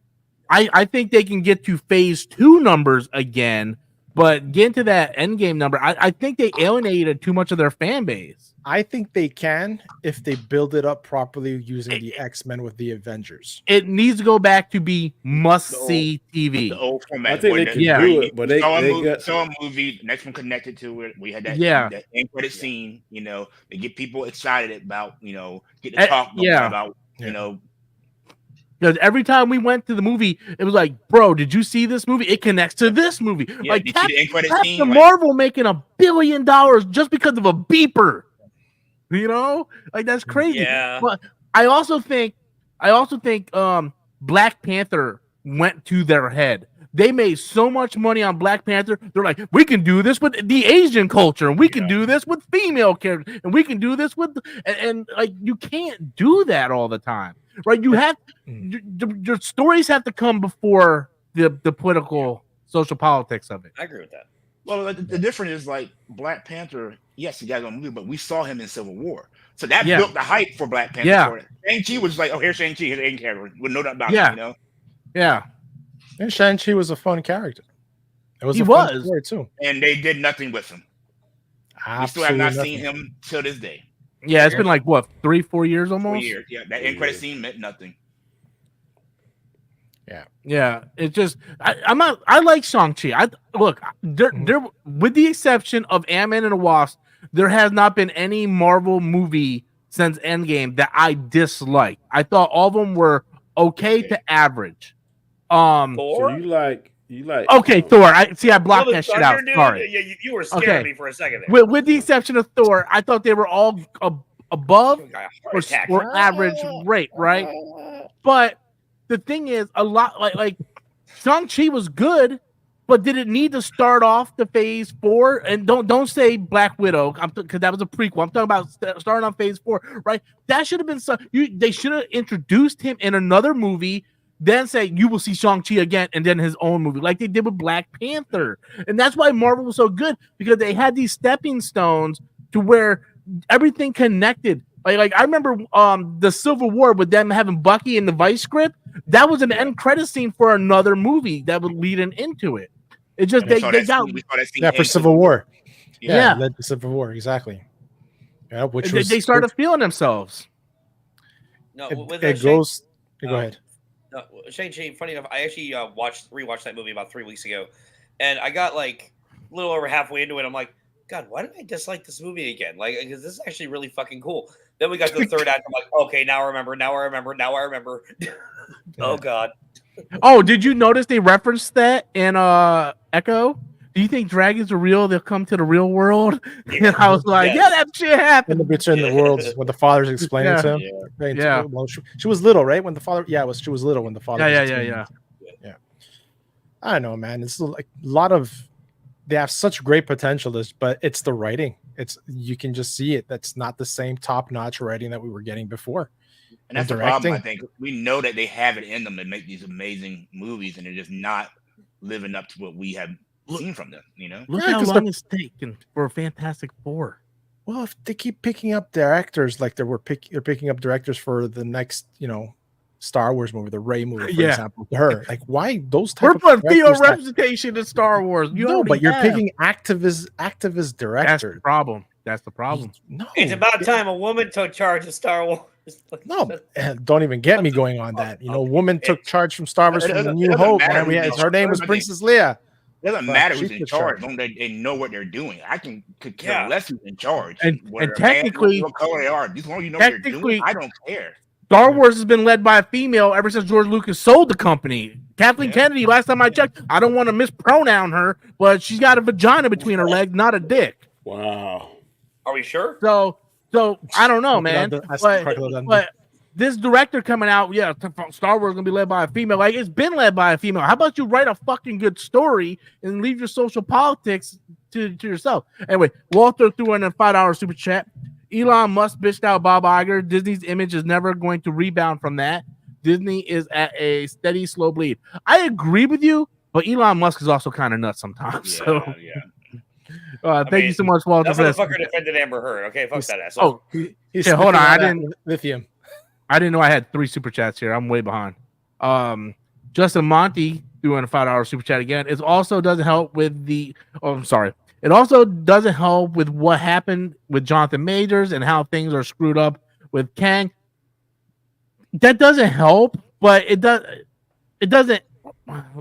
I think they can get to Phase 2 numbers again, but get to that Endgame number, I think they alienated too much of their fan base. I think they can if they build it up properly using the X-Men with the Avengers. It needs to go back to be must-see TV. The old format. I think they can do it, but they got a movie, the next one connected to it. We had that end credit scene, to get people excited about, get to talk about, Because every time we went to the movie, it was like, bro, did you see this movie? It connects to this movie. Yeah, like Captain Marvel making $1 billion just because of a beeper. Like that's crazy. Yeah. But I also think Black Panther went to their head. They made so much money on Black Panther. They're like, we can do this with the Asian culture, and we can do this with female characters, and we can do this with and like you can't do that all the time, right? You have your stories have to come before the political social politics of it. I agree with that. Well, the difference is like Black Panther. Yes, he got on movie, but we saw him in Civil War, so that Yeah. built the hype for Black Panther. Yeah. For it. Shang-Chi was like, oh, here's Shang-Chi, here's Aiden character, with no doubt about Yeah. it. You know, Yeah, And Shang-Chi was a fun character. It was He a fun was. story too. and they did nothing with him. We still have not seen him till this day. yeah. It's been like what 3-4 years 4 almost. years. Yeah, that end credit scene meant nothing. Yeah, it's just I like Shang-Chi. There with the exception of Ant-Man and the Wasp, there has not been any Marvel movie since Endgame that I disliked. I thought all of them were okay to average. So Thor. you like Okay, Thor. I blocked Love that and shit out. Thunder, dude? Sorry. Yeah, you were scaring Okay. me for a second there. With the exception of Thor, I thought they were all above Got a heart attack. or average rate, right? But the thing is, a lot like Shang-Chi was good, but did it need to start off the Phase 4? And don't say Black Widow, because that was a prequel. I'm talking about starting on Phase 4, right? That should have been they should have introduced him in another movie, then say you will see Shang-Chi again, and then his own movie, like they did with Black Panther. And that's why Marvel was so good, because they had these stepping stones to where everything connected. Like I remember the Civil War with them having Bucky in the Vice script. That was an end credit scene for another movie that would lead into it. It just And we saw they that got scene- we saw that scene Yeah, for in Civil War. Yeah. It led to Civil War, exactly. Yeah, which they started feeling themselves. No, It, with it goes. Go ahead. No, Shang-Chi, funny enough, I actually rewatched that movie about 3 weeks ago, and I got like a little over halfway into it. I'm like, God, why did I dislike this movie again? Like, because this is actually really fucking cool. Then we got to the third act. I'm like, okay, now I remember. Oh God. Oh, did you notice they referenced that in Echo? Do you think dragons are real? They'll come to the real world. And I was like, Yes. yeah, that shit In happened. the between the worlds, when the father's explaining Yeah. to him. Yeah. Right, Yeah. Well, she was little, right? When the father, she was little when the father. was Yeah. explaining. I don't know, man. It's like a lot of. They have such great potential, but it's the writing. You can just see it. That's not the same top-notch writing that we were getting before. And that's the directing. problem. I think we know that they have it in them to make these amazing movies, and they're just not living up to what we have seen from them. You know, Look Yeah, how 'cause long it's taken for Fantastic Four. Well, if they keep picking up directors, like they're picking up directors for the next, Star Wars movie, the Rey movie, for Yeah. example. Her, like, why those type We're of putting Theo directors that- representation in Star Wars. You No, already but you're have. picking activist That's the directors. problem. That's the problem. No, It's about time a woman took charge of Star Wars. No, don't even get me going on that. Woman took charge from Star Wars It from the doesn't- New it doesn't Hope. matter Man. who's in Her name was charge. Princess Leia. it doesn't But matter she who's in took charge. charge. Long as they know what they're doing. I could care Yeah. less who's in charge. And Whether a man, technically- what color they are. As long as you know what you're technically- doing, I don't care. Star Wars has been led by a female ever since George Lucas sold the company. Kathleen Yeah. Kennedy, last time I checked, I don't want to mispronoun her, but she's got a vagina between her legs, not a dick. wow. Are we sure? So I don't know, man. But this director coming out, Star Wars gonna be led by a female. Like, it's been led by a female. How about you write a fucking good story and leave your social politics to yourself? Anyway, Walter threw in a $5 super chat. Elon Musk bitched out Bob Iger. Disney's image is never going to rebound from that. Disney is at a steady, slow bleed. I agree with you, but Elon Musk is also kind of nuts sometimes. So, thank you so much, Walter. That for that. motherfucker defended Amber Heard. Okay, fuck that asshole. Oh, He's Yeah, hold on, sniffing I on that didn't- lithium. I didn't know I had 3 super chats here. I'm way behind. Justin Monty doing a $5 super chat again. It also doesn't help with the. Oh, I'm sorry. It also doesn't help with what happened with Jonathan Majors and how things are screwed up with Kang. That doesn't help, but it does. It doesn't.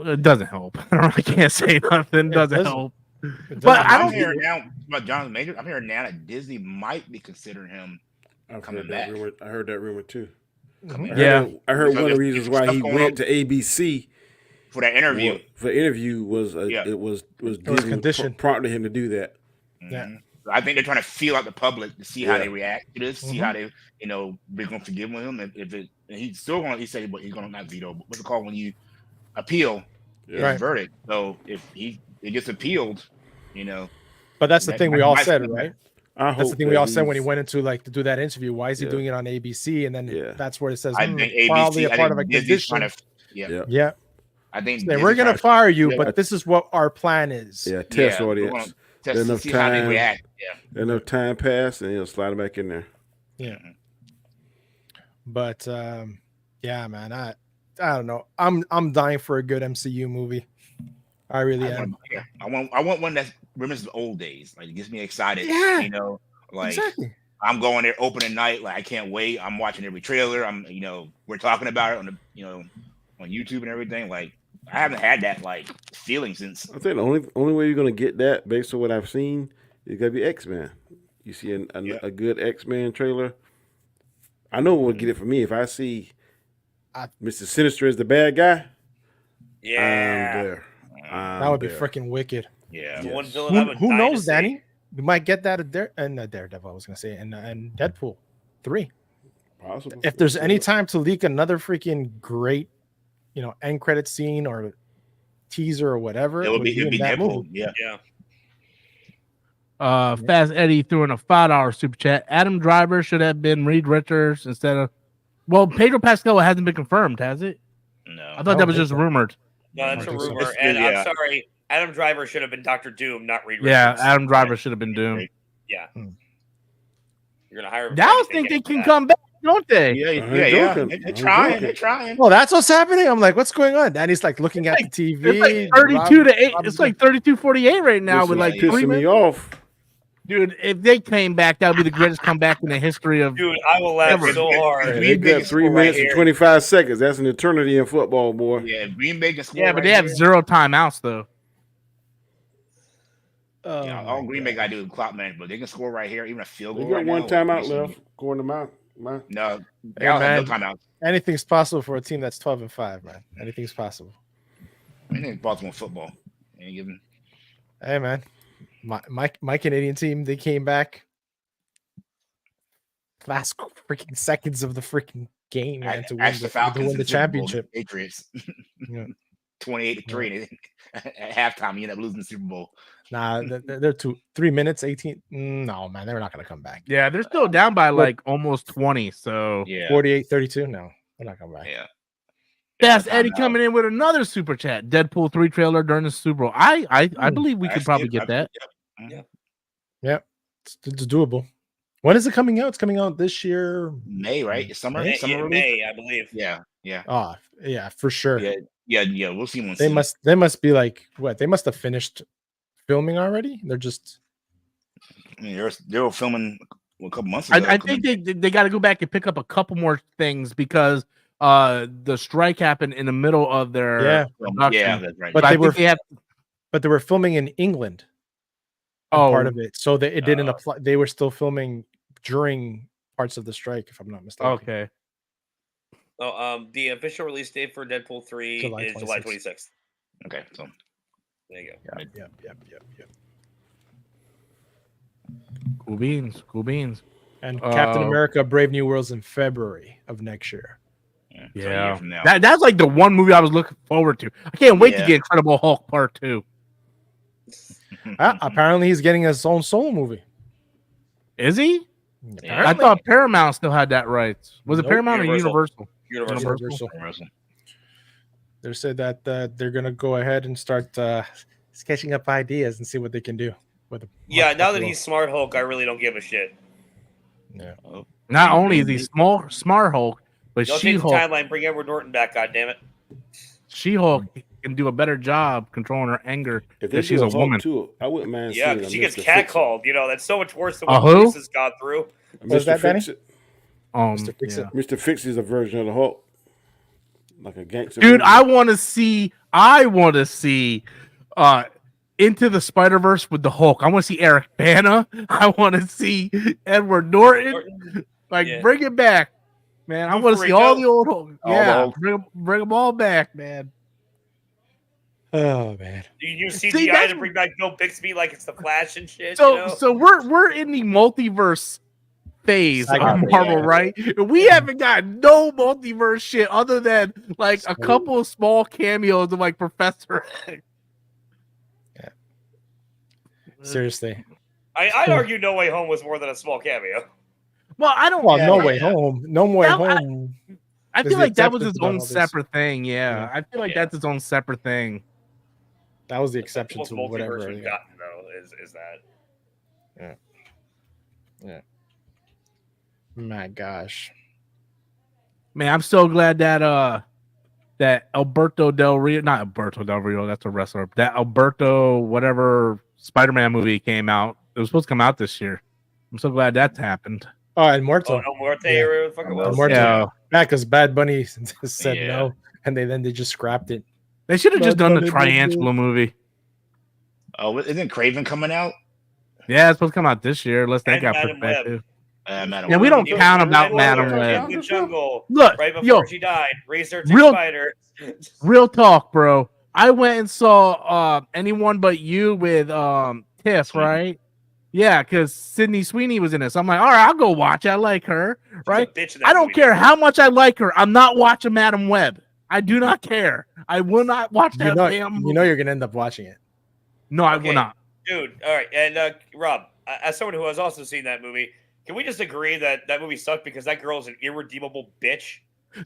It doesn't help. I can't say nothing. It doesn't help. But I I'm don't. hearing now about Jonathan Majors. I'm hearing now that Disney might be considering him. I've Coming heard that back. rumor. I heard that rumor too. coming Yeah. back. I heard Because one of the there's reasons why stuff he going went on to ABC for that interview. for the interview was Yeah. it was Disney conditioned. prompted him to do that. Yeah. Mhm. I think they're trying to feel out the public to see how Yeah. they react to this, see Mhm. how they, they're gonna forgive him. If it, and he's still gonna, he said, but he's gonna not veto. But what's it called when you appeal his Right. verdict? So if it gets appealed, But that's the That thing we might- all might said, be right? I That's the hope thing we that all said when he he's- went into to do that interview. Why is he Yeah. doing it on ABC? And then Yeah. that's where it says I think probably ABC, a part of a Disney's condition. trying to, Yeah. Yeah, I think Say, we're gonna Disney fire you, Yeah. but this is what our plan is. Yeah, test we're audience. gonna test to Enough see how they time. react. Yeah. Enough time passed, and he'll slide it back in there. But yeah, man, I don't know. I'm dying for a good MCU movie. I really am. I want one that remembers the old days. Like it gets me excited. Yeah. You know, like Exactly. I'm going there opening night. Like I can't wait. I'm watching every trailer. We're talking about it on on YouTube and everything. Like I haven't had that like feeling since. I think the only way you're gonna get that, based on what I've seen, is gonna be X-Men. You see a good X-Men trailer. I know what will get it for me if I see Mr. Sinister as the bad guy. Yeah. I'm there. That would be freaking wicked. Yeah. The one villain I would Who die to knows, see. Danny? We might get that in Daredevil. I was gonna say, and Deadpool 3. Possible. If there's any time to leak another freaking great, end credit scene or teaser or whatever, It'll be in that Deadpool. movie. Yeah. Yeah. Fast Eddie threw in a $5 super chat. Adam Driver should have been Reed Richards instead of. Well, Pedro Pascal hasn't been confirmed, has it? No. I thought that was just rumored. No, that's a I think so. rumor. It's- And yeah. I'm sorry, Adam Driver should have been Dr. Doom, not Reed Yeah, Richards. Adam Driver should have been doomed. Yeah. Hmm. You're gonna hire him. for Dallas anything think they after can that. come back, don't they? Yeah. I ain't Yeah. joking. They're I ain't trying. joking. They're trying. Well, that's what's happening. I'm like, what's going on? Danny's like looking at the TV. It's like 32 to 8. It's like 32-48 right now This with is like pissing 3 pissing me minutes. off. Dude, if they came back, that would be the greatest comeback in the history of. Dude, I will laugh Ever. so hard. Yeah, Green they Bay got can 3 score right minutes and here. 25 seconds. That's an eternity in football, boy. Yeah. Green Bay can score. Yeah, but right they have here. 0 timeouts though. Yeah, all Green Bay got to do is clock manage, but they can score right here, even a field They goal. got right one now. timeout left. According to my No, they Hey, all have man. no timeouts. Anything's possible for a team that's 12-5, man. Anything's possible. I think Baltimore football. Ain't giving. Hey, man. My Canadian team, they came back last freaking seconds of the freaking game, man, to Ask the win Falcons the in Super Bowl, championship. Patriots. Yeah. 28-3. At halftime, you end up losing the Super Bowl. Nah, they're 3 minutes, 18. No, man, they're not going to come back. Yeah, they're still down by like almost 20. So Yeah. 48-32. No, they're not coming back. Yeah. that's Yeah, Eddie timeout. coming in with another super chat. Deadpool 3 trailer during the Super Bowl. I believe we could probably get that. Yep, it's doable. When is it coming out? It's coming out this year. May, right? It's summer. May, Summer release? May, I believe. Yeah. Yeah. Oh, yeah, for sure. Yeah. We'll see one. They soon. they must be like what? They must have finished filming already. They're just I mean, they were filming a couple months ago. I think they got to go back and pick up a couple more things because the strike happened in the middle of their Yeah. production. Yeah, that's right. But I they think were- they have. but they were filming in England. Oh, Part of it, so it didn't apply. They were still filming during parts of the strike, if I'm not mistaken. okay. Oh, the official release date for Deadpool 3 July is July 26th. 26th. Okay, so There you go. Yep. Cool beans. Cool beans. And Captain Uh, America: Brave New World's in February of next year. so a year Yeah. from now. That's like the one movie I was looking forward to. I can't wait to Yeah. get Incredible Hulk Part 2. Apparently, he's getting his own solo movie. Is he? Yeah. I Apparently. thought Paramount still had that rights. Was it Nope, Paramount or Universal. Universal? Universal. Universal. They said that they're gonna go ahead and start sketching up ideas and see what they can do with. Yeah, now that he's Smart Hulk, I really don't give a shit. Not only is he smart Hulk, but Don't change the She-Hulk. timeline. Bring Edward Norton back. God damn it. She-Hulk can do a better job controlling her anger If they because she's do a Hulk woman. too, I wouldn't mind Yeah, seeing because a she gets Mr. Fix-It. catcalled. You know, that's so much worse than A what who? Bruce has gone through. What's Mr. that, Danny? Fix-It. Mr. Fix-It. Yeah. Mr. Fix is a version of the Hulk, like a gangster. Dude, movie. I want to see Into the Spider-Verse with the Hulk. I want to see Eric Bana. I want to see Edward Norton. Like, Yeah. bring it back, man. I Lou want to see all Ferrigno. the old Hulk. All the Yeah, Hulk. bring them all back, man. Oh man. You use See, CGI that's- to bring back Bill Bixby like it's the Flash and shit. So, you know? so we're in the multiverse phase of Segment, Marvel, yeah. right? We haven't got no multiverse shit other than like a So- couple of small cameos of like Professor X. Seriously. I'd argue No Way Home was more than a small cameo. Well, I don't. Well, yeah, No yeah. Way Home. No Way That- I- Home. I There's feel the like that was acceptance his about own all this. separate thing. Yeah. Yeah. I feel like Yeah. that's his own separate thing. That was the The exception most to multiverse whatever. we've Yeah. gotten though is that. My gosh. Man, I'm so glad that that Alberto Del Rio, not Alberto Del Rio, that's a wrestler. That Alberto whatever Spider-Man movie came out. It was supposed to come out this year. I'm so glad that's happened. Oh, and Muerto. Oh, no Muerte Yeah. or whatever the fuck it El was. Muerto. Yeah. Yeah, because Bad Bunny said Yeah. no, and they just scrapped it. They should have just Bad done the Bunny, bad Triangelo movie. Oh, isn't Craven coming out? Yeah, it's supposed to come out this year, unless they And got Madam put back Web. too. Madam Yeah, we Web. don't He was count the about Red Madam Warrior Web. in the jungle Look, right before yo, she died. Raised her Real- spider. real talk, bro. I went and saw Anyone But You with Tiff, Sweeney. right? Yeah, because Sydney Sweeney was in it. So I'm like, all right, I'll go watch it. I like her, right? She's a bitch in that I don't movie. care how much I like her. I'm not watching Madam Web. I do not care. I will not watch that damn movie. You know you're gonna end up watching it. No, I Okay. will not. Dude, all right. And Rob, as someone who has also seen that movie, can we just agree that that movie sucked because that girl is an irredeemable bitch?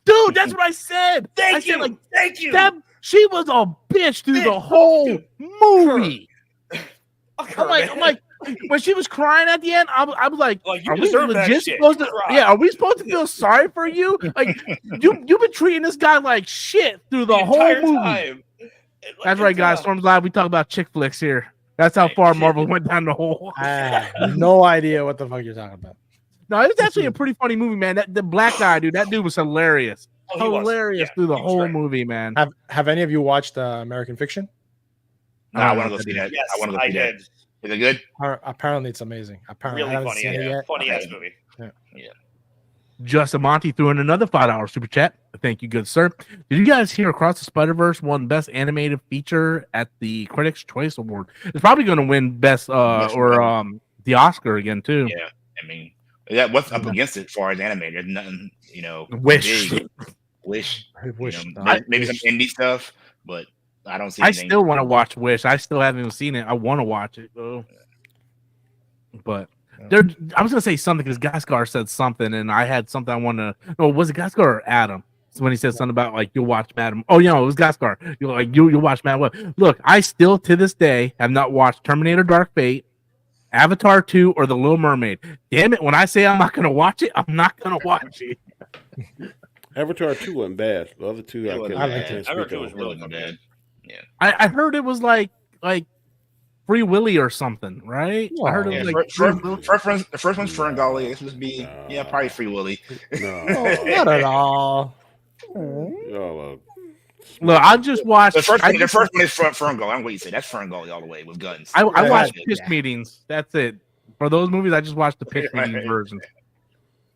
Dude, that's what I said. I Thank said, you. like, Thank you. that she was a bitch through the Bitch, whole dude. movie. Fuck her, I'm man. like, when she was crying at the end, I was like, Like, you are we deserve that legit shit. supposed to? Cry. Yeah, are we supposed to feel sorry for you? Like, you've been treating this guy like shit through the whole entire movie. time. That's right, guys. Storms Live. We talk about chick flicks here. That's how Hey, far shit. Marvel went down the hole. I have no idea what the fuck you're talking about. No, it was actually a pretty funny movie, man. That the black guy, dude, that dude was hilarious. Oh, he was. Hilarious Yeah, through the he was whole great. movie, man. Have any of you watched American Fiction? No, I want to go see that. Yes, I want to go I see that. did. Is it good? Apparently, it's amazing. Apparently, I Really haven't funny. seen it Yeah. yet. Funny ass Okay. movie. Justin Monty threw in another $5 super chat. Thank you, good sir. Did you guys hear Across the Spider-Verse won Best Animated Feature at the Critics' Choice Award? It's probably going to win Best Best or the Oscar again too. Yeah. I mean, what's up against it as far as animated? There's nothing, Wish. big. Wish. I wish. Maybe some indie stuff, but I don't see I anything. still want to watch Wish. I still haven't even seen it. I want to watch it though. But I was gonna say something because Gaskar said something, and I had something I want to. No, was it Gaskar or Adam? So when he said something about like you'll watch Madam. Oh, it was Gaskar. You'll watch Madam Web. Look, I still to this day have not watched Terminator: Dark Fate, Avatar 2, or The Little Mermaid. Damn it! When I say I'm not gonna watch it, I'm not gonna watch it. Avatar 2 wasn't bad. The other two, I It wasn't couldn't bad. can't Avatar speak 2 of. was really bad. I heard it was like Free Willy or something, right? I heard it Yeah, was like the first one's Ferngully. This would be probably Free Willy. No. Not at all. Y'all Look, I just watched. The first I one is just- Ferngully. I don't know what you say. That's Ferngully all the way with guns. I Yeah, watched yeah. pitch meetings. That's it. For those movies, I just watched the pitch meeting version.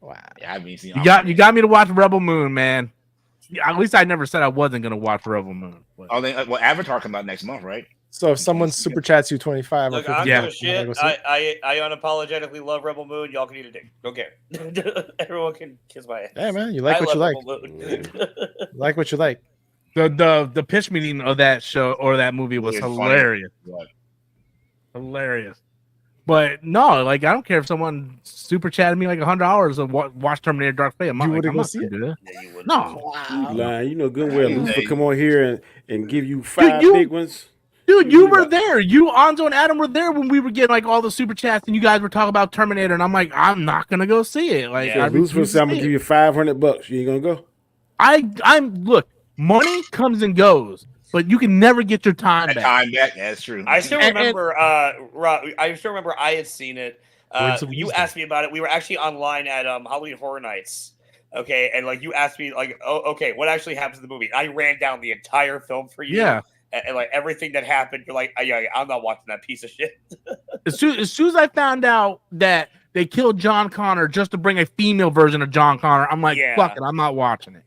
Wow. Yeah, I haven't seen. You got me to watch Rebel Moon, man. Yeah, at least I never said I wasn't gonna watch Rebel Moon. But Well, Avatar comes out next month, right? So if someone super chats you 25, Look, or I don't 50, Yeah. give a shit. I unapologetically love Rebel Moon. Y'all can eat a dick. Don't care. Everyone can kiss my ass. yeah, man, you like I what you love like. Rebel Moon. Like what you like. the pitch meeting of that show or that movie was It was funny. hilarious. What? Hilarious. But no, like I don't care if someone super chatted me like $100 of watch Terminator Dark Fate. I'm not, You like, wouldn't I'm go not see gonna it? do that. Yeah, you wouldn't. No, You lying. You know good well Lucifer Hey. come on here and give you 5 you- big ones. dude, you were there. You, Anzo, and Adam were there when we were getting like all the super chats, and you guys were talking about Terminator, and I'm like, I'm not gonna go see it. Like, Yeah, I Lucifer refuse said to I'm gonna see give it. you $500. You ain't gonna go? I'm look, money comes and goes, but you can never get your time That back. time back, that's true. I still And- remember, Rob, I still remember I had seen it. Words of You wisdom. asked me about it. We were actually online at Halloween Horror Nights. Okay, and like you asked me, like, oh, okay, what actually happens in the movie? I ran down the entire film for you. Yeah. And like everything that happened, you're like, yeah, I'm not watching that piece of shit. As soon as I found out that they killed John Connor just to bring a female version of John Connor, I'm like, Yeah. fuck it, I'm not watching it.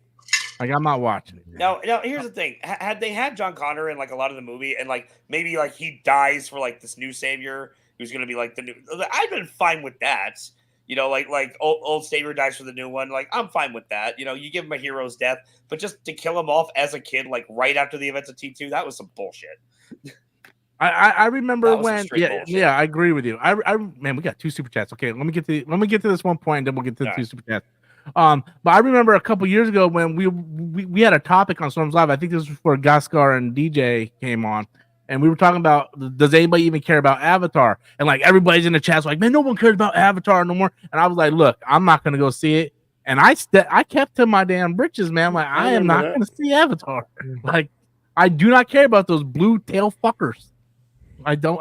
Like, I'm not watching it. Now, here's the thing: had they had John Connor in like a lot of the movie, and like maybe like he dies for like this new savior who's gonna be like the new, I've been fine with that. You know, like old savior dies for the new one. Like I'm fine with that. You know, you give him a hero's death, but just to kill him off as a kid, like right after the events of T2, that was some bullshit. I remember That was some when straight bullshit. yeah, I agree with you. I man, we got 2 super chats. Okay, let me get to this one point, then we'll get to the All 2 right. super chats. But I remember a couple years ago when we had a topic on Storms Live. I think this was before Gaskar and DJ came on, and we were talking about, does anybody even care about Avatar? And like everybody's in the chat like, man, no one cares about Avatar no more. And I was like, look, I'm not gonna go see it. And I kept to my damn britches, man. Like, I am not gonna see Avatar. Like, I do not care about those blue tail fuckers. I don't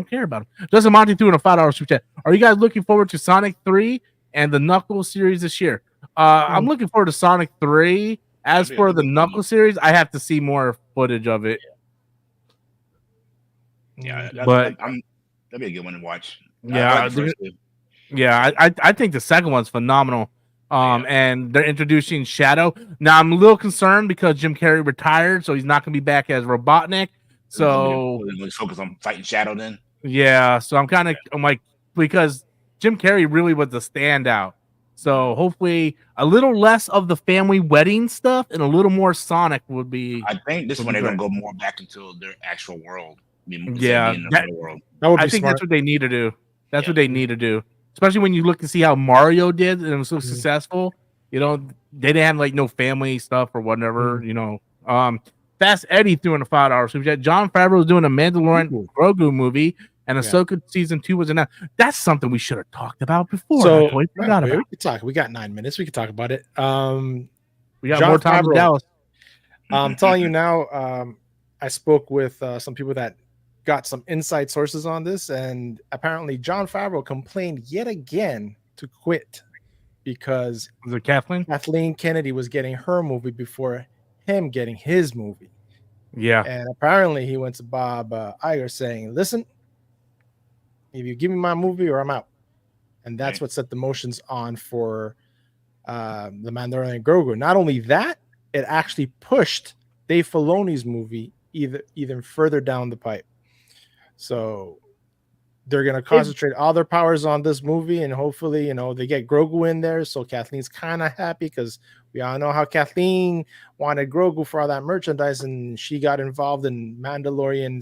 care about them. Justin Monty threw in a $5 super chat. Are you guys looking forward to Sonic 3 and the Knuckles series this year? I'm looking forward to Sonic 3. As for the Knuckles series, I have to see more footage of it. Yeah, but that'd be a good one to watch. Yeah, I think the second one's phenomenal. And they're introducing Shadow. Now I'm a little concerned because Jim Carrey retired, so he's not going to be back as Robotnik. So let's focus on fighting Shadow then. Yeah, so I'm like, because Jim Carrey really was the standout. So hopefully a little less of the family wedding stuff and a little more Sonic would be. I think this one they're going to go more back into their actual world. Yeah, world. I think that's what they need to do. That's what they need to do. Especially when you look and see how Mario did and it was so successful. You know, they didn't have like no family stuff or whatever. You know, Fast Eddie threw in a $5 super chat. John Favreau was doing a Mandalorian Grogu movie, and Ahsoka season 2 was announced. That's something we should have talked about before. So I forgot about. We could talk. We got 9 minutes. We could talk about it. We got John more time in Favreau. Dallas. I'm telling you now. I spoke with some people that got some inside sources on this, and apparently John Favreau complained yet again to quit because Was it Kathleen? Kathleen Kennedy was getting her movie before him getting his movie. Yeah. And apparently he went to Bob Iger saying, listen, if you give me my movie or I'm out. And that's what set the motions on for the Mandalorian Grogu. Not only that, it actually pushed Dave Filoni's movie even further down the pipe. So they're going to concentrate all their powers on this movie, and hopefully, you know, they get Grogu in there. So Kathleen's kind of happy because we all know how Kathleen wanted Grogu for all that merchandise, and she got involved in Mandalorian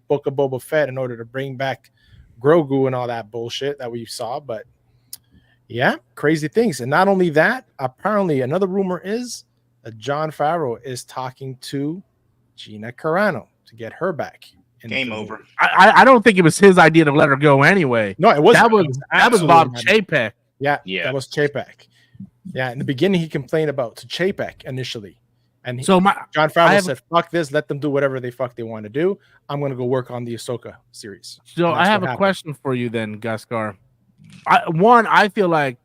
Book of Boba Fett in order to bring back Grogu and all that bullshit that we saw. But yeah, crazy things. And not only that, apparently another rumor is that John Favreau is talking to Gina Carano to get her back. Game over. I don't think it was his idea to let her go anyway. No, it wasn't. That was Bob Chapek. Yeah, that was Chapek. Yeah, in the beginning he complained about to Chapek initially, and John Favreau said, "Fuck this, let them do whatever they want to do. I'm going to go work on the Ahsoka series." So I have a question for you then, Gaskar. I feel like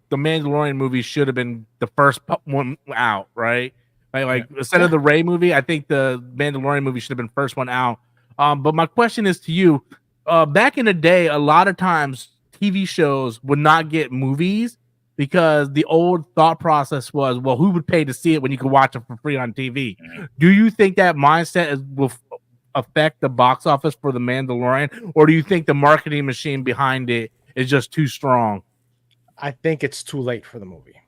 the Mandalorian movie should have been the first one out, right? Like instead of the Rey movie, I think the Mandalorian movie should have been first one out. But my question is to you, back in the day, a lot of times TV shows would not get movies because the old thought process was, well, who would pay to see it when you could watch it for free on TV? Do you think that mindset will affect the box office for the Mandalorian, or do you think the marketing machine behind it is just too strong? I think it's too late for the movie.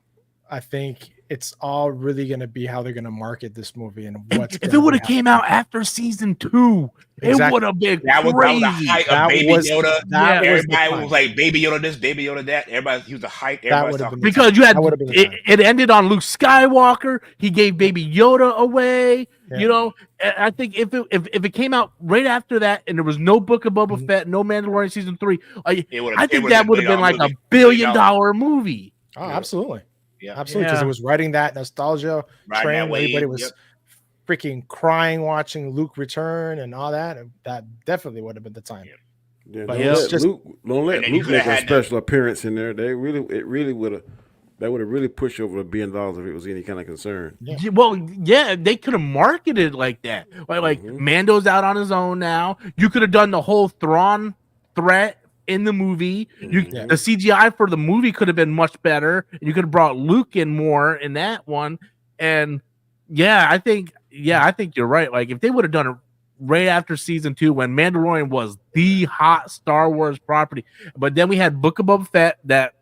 I think it's all really going to be how they're going to market this movie and what's. If it would have came out after season 2, it would have been crazy. That was the hype of Baby Yoda. Everybody was like Baby Yoda this, Baby Yoda that. Everybody, he was a hype. Because you had it ended on Luke Skywalker. He gave Baby Yoda away. Yeah. You know, I think if it came out right after that and there was no Book of Boba Fett, no Mandalorian season 3, I think that would have been like $1 billion movie. Oh, absolutely. Yeah, absolutely. Because it was writing that nostalgia train. Everybody was freaking crying watching Luke return and all that. That definitely would have been the time. Yeah, but don't let Luke make a special appearance in there. That would have really pushed over $1 billion if it was any kind of concern. Yeah. Well, yeah, they could have marketed like that. Like Mando's out on his own now. You could have done the whole Thrawn threat in the movie. The CGI for the movie could have been much better. You could have brought Luke in more in that one. And I think you're right. Like if they would have done it right after season 2 when Mandalorian was the hot Star Wars property, but then we had Book of Boba Fett that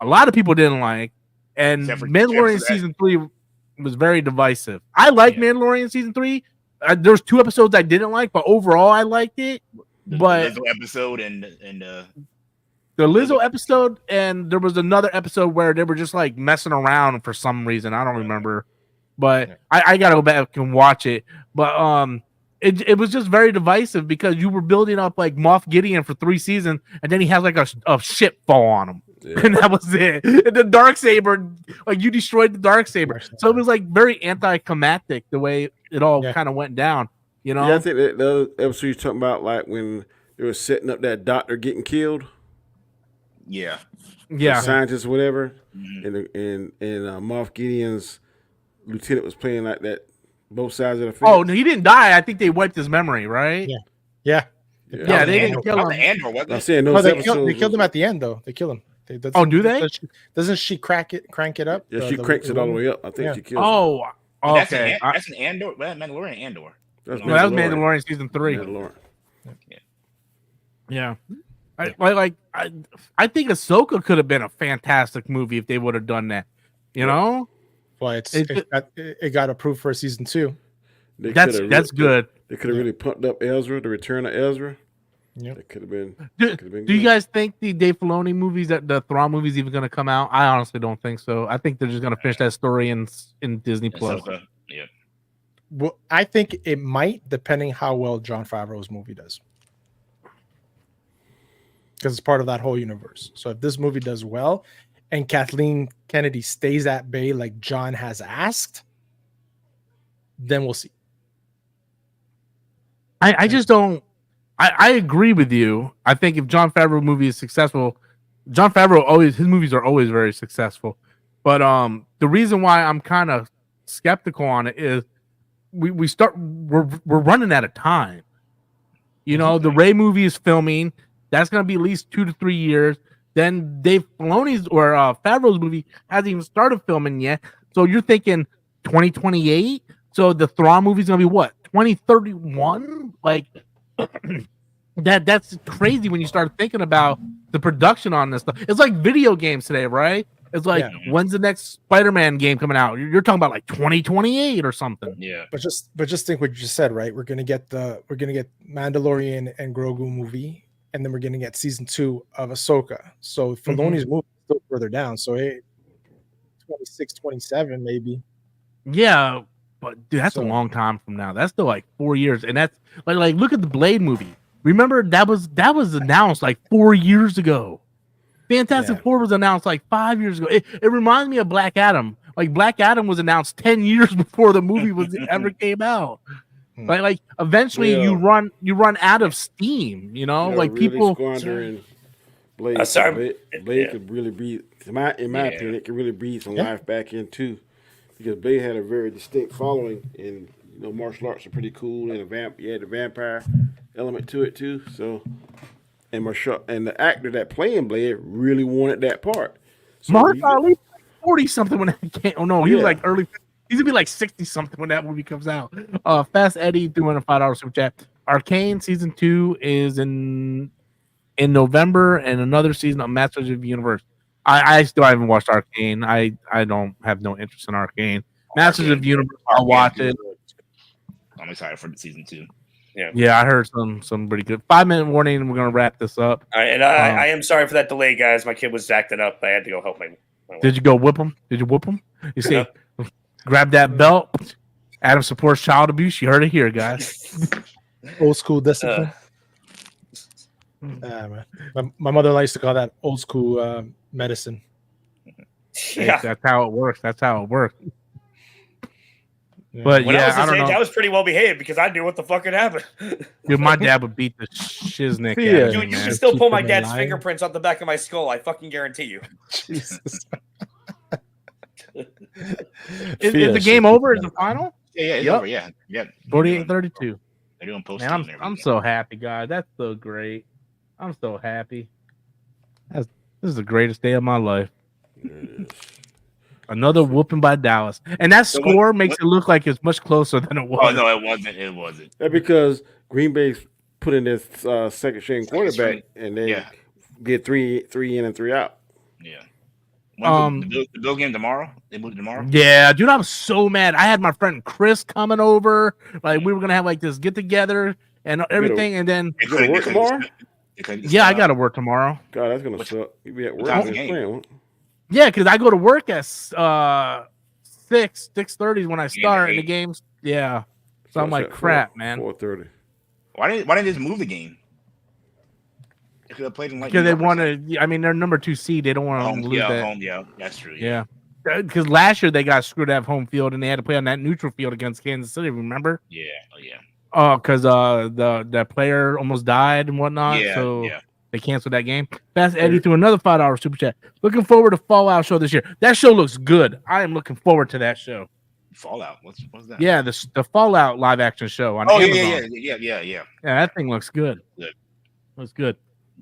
a lot of people didn't like, and Mandalorian season 3 was very divisive. I like Mandalorian season 3. There's 2 episodes I didn't like, but overall I liked it. But the episode and the Lizzo episode, and there was another episode where they were just like messing around for some reason. I don't remember, but I gotta go back and watch it. But it was just very divisive because you were building up like Moff Gideon for 3 seasons, and then he has like a ship fall on him. Yeah. And that was it. And the Darksaber, like you destroyed the Darksaber. So it was like very anticlimactic the way it all kind of went down. You know? Yeah, I think that the other episode you're talking about, like when they were setting up that doctor getting killed, Yeah. Yeah. scientist, or whatever, Mhm. and Moff Gideon's lieutenant was playing like that, both sides of the fence. Oh, no, he didn't die. I think they wiped his memory, right? Yeah. Yeah. Yeah, they didn't kill That him. was Andor, wasn't I'm it? saying No, those they episodes. killed him at the end though. They kill him. Oh, do they? Doesn't she crank it up? Yeah, she cranks it all the way up. I think Yeah. she kills. Oh, That's okay. that's an Andor. Well, Mandalorian Andor. That's Well, that was Mandalorian. Mandalorian season 3. Mandalorian. Yeah. I think Ahsoka could have been a fantastic movie if they would have done that. You know? Well, it got approved for season 2. They That's coulda good. They could have really pumped up Ezra, the return of Ezra. Yep. That could have been. Do you guys think the Dave Filoni movies, that the Thrawn movies, even going to come out? I honestly don't think so. I think they're just going to finish that story in Disney Plus. Ahsoka. Yeah. Well, I think it might, depending how well Jon Favreau's movie does, because it's part of that whole universe. So if this movie does well, and Kathleen Kennedy stays at bay like John has asked, then we'll see. I just don't. I agree with you. I think if Jon Favreau movie is successful, Jon Favreau his movies are always very successful. But the reason why I'm kind of skeptical on it is we're running out of time. You know, the Rey movie is filming. That's going to be at least 2 to 3 years. Then Dave Filoni's or Favreau's movie hasn't even started filming yet. So you're thinking 2028. So the Thrawn movie is going to be what, 2031? Like that's crazy when you start thinking about the production on this stuff. It's like video games today, right? It's like, when's the next Spider-Man game coming out? You're talking about like 2028 or something. Yeah. But just think what you just said, right? We're gonna get Mandalorian and Grogu movie, and then we're gonna get season 2 of Ahsoka. So Filoni's movie is still further down. So 26, 27 maybe. Yeah, but dude, that's a So- long time from now. That's still like 4 years, and that's like look at the Blade movie. Remember that was announced like 4 years ago. Fantastic Four was announced like 5 years ago. It reminds me of Black Adam. Like Black Adam was announced 10 years before the movie was ever came out. Like eventually you run out of steam. You know, like really people. squandering Blade. Sorry. Blade could really breathe. In my opinion, it could really breathe some life back into, because Blade had a very distinct following, and martial arts are pretty cool, and the vampire element to it too. So, and the actor that playing Blade really wanted that part. So Mark Ali, 40 something when that came. Oh no, he was like early. He's gonna be like 60 something when that movie comes out. Fast Eddie doing a $5 super chat. Arcane season 2 is in November, and another season of Masters of the Universe. I still haven't watched Arcane. I don't have no interest in Arcane. Masters of the Universe, I'll watch it. I'm excited for season 2. Yeah, I heard some pretty good. 5-minute warning. We're gonna wrap this up. All right, and I am sorry for that delay, guys. My kid was acting up. I had to go help my Did you go whip him? Did you whoop him? You see, grab that belt. Adam supports child abuse. You heard it here, guys. Old school discipline. Man. My mother likes to call that old school medicine. Yeah. That's how it works. That's how it works. Yeah. But When I was I his don't age, know. I was pretty well behaved because I knew what the fuck had happened. Dude, my dad would beat the shiznick Yeah. out of You me, man. can still pull my Keep him dad's alive. fingerprints off the back of my skull. I fucking guarantee you. Jesus. Is the game over? Is the final? Yeah, it's Yep. over. Yeah. 48-32. They're doing post. Man, I'm so happy, guys. That's so great. I'm so happy. This is the greatest day of my life. Another whooping by Dallas, and that So score what- makes it look like it's much closer than it was. Oh no, it wasn't. It wasn't. That's because Green Bay put in this second string quarterback, and they get three in and 3 out. Yeah. When's the Bill game tomorrow? They moved it tomorrow. Yeah, dude, I'm so mad. I had my friend Chris coming over. Like we were gonna have like this get together and everything, and then You gonna work tomorrow? Yeah, I got to work tomorrow. God, that's gonna What- suck. You be at what work time's and the game? playing. Yeah, because I go to work at 6:30 when I start, and the 8. game's so I'm it's like, at crap, man. 4:30. Why didn't they just move the game? They could have played in like Because they New York or want to. I mean, they're number 2 seed. They don't want something. to lose that. Home. Yeah, that's true. Yeah. Because last year they got screwed out of home field and they had to play on that neutral field against Kansas City. Remember? Yeah. Oh yeah. Oh, because the player almost died and whatnot. Yeah. So Yeah. they canceled that game. Fast Eddie threw another $5 super chat. Looking forward to Fallout show this year. That show looks good. I am looking forward to that show. Fallout. What's that? Yeah, the Fallout live action show on Oh Amazon. yeah. Yeah, that thing looks good. Good. Looks good.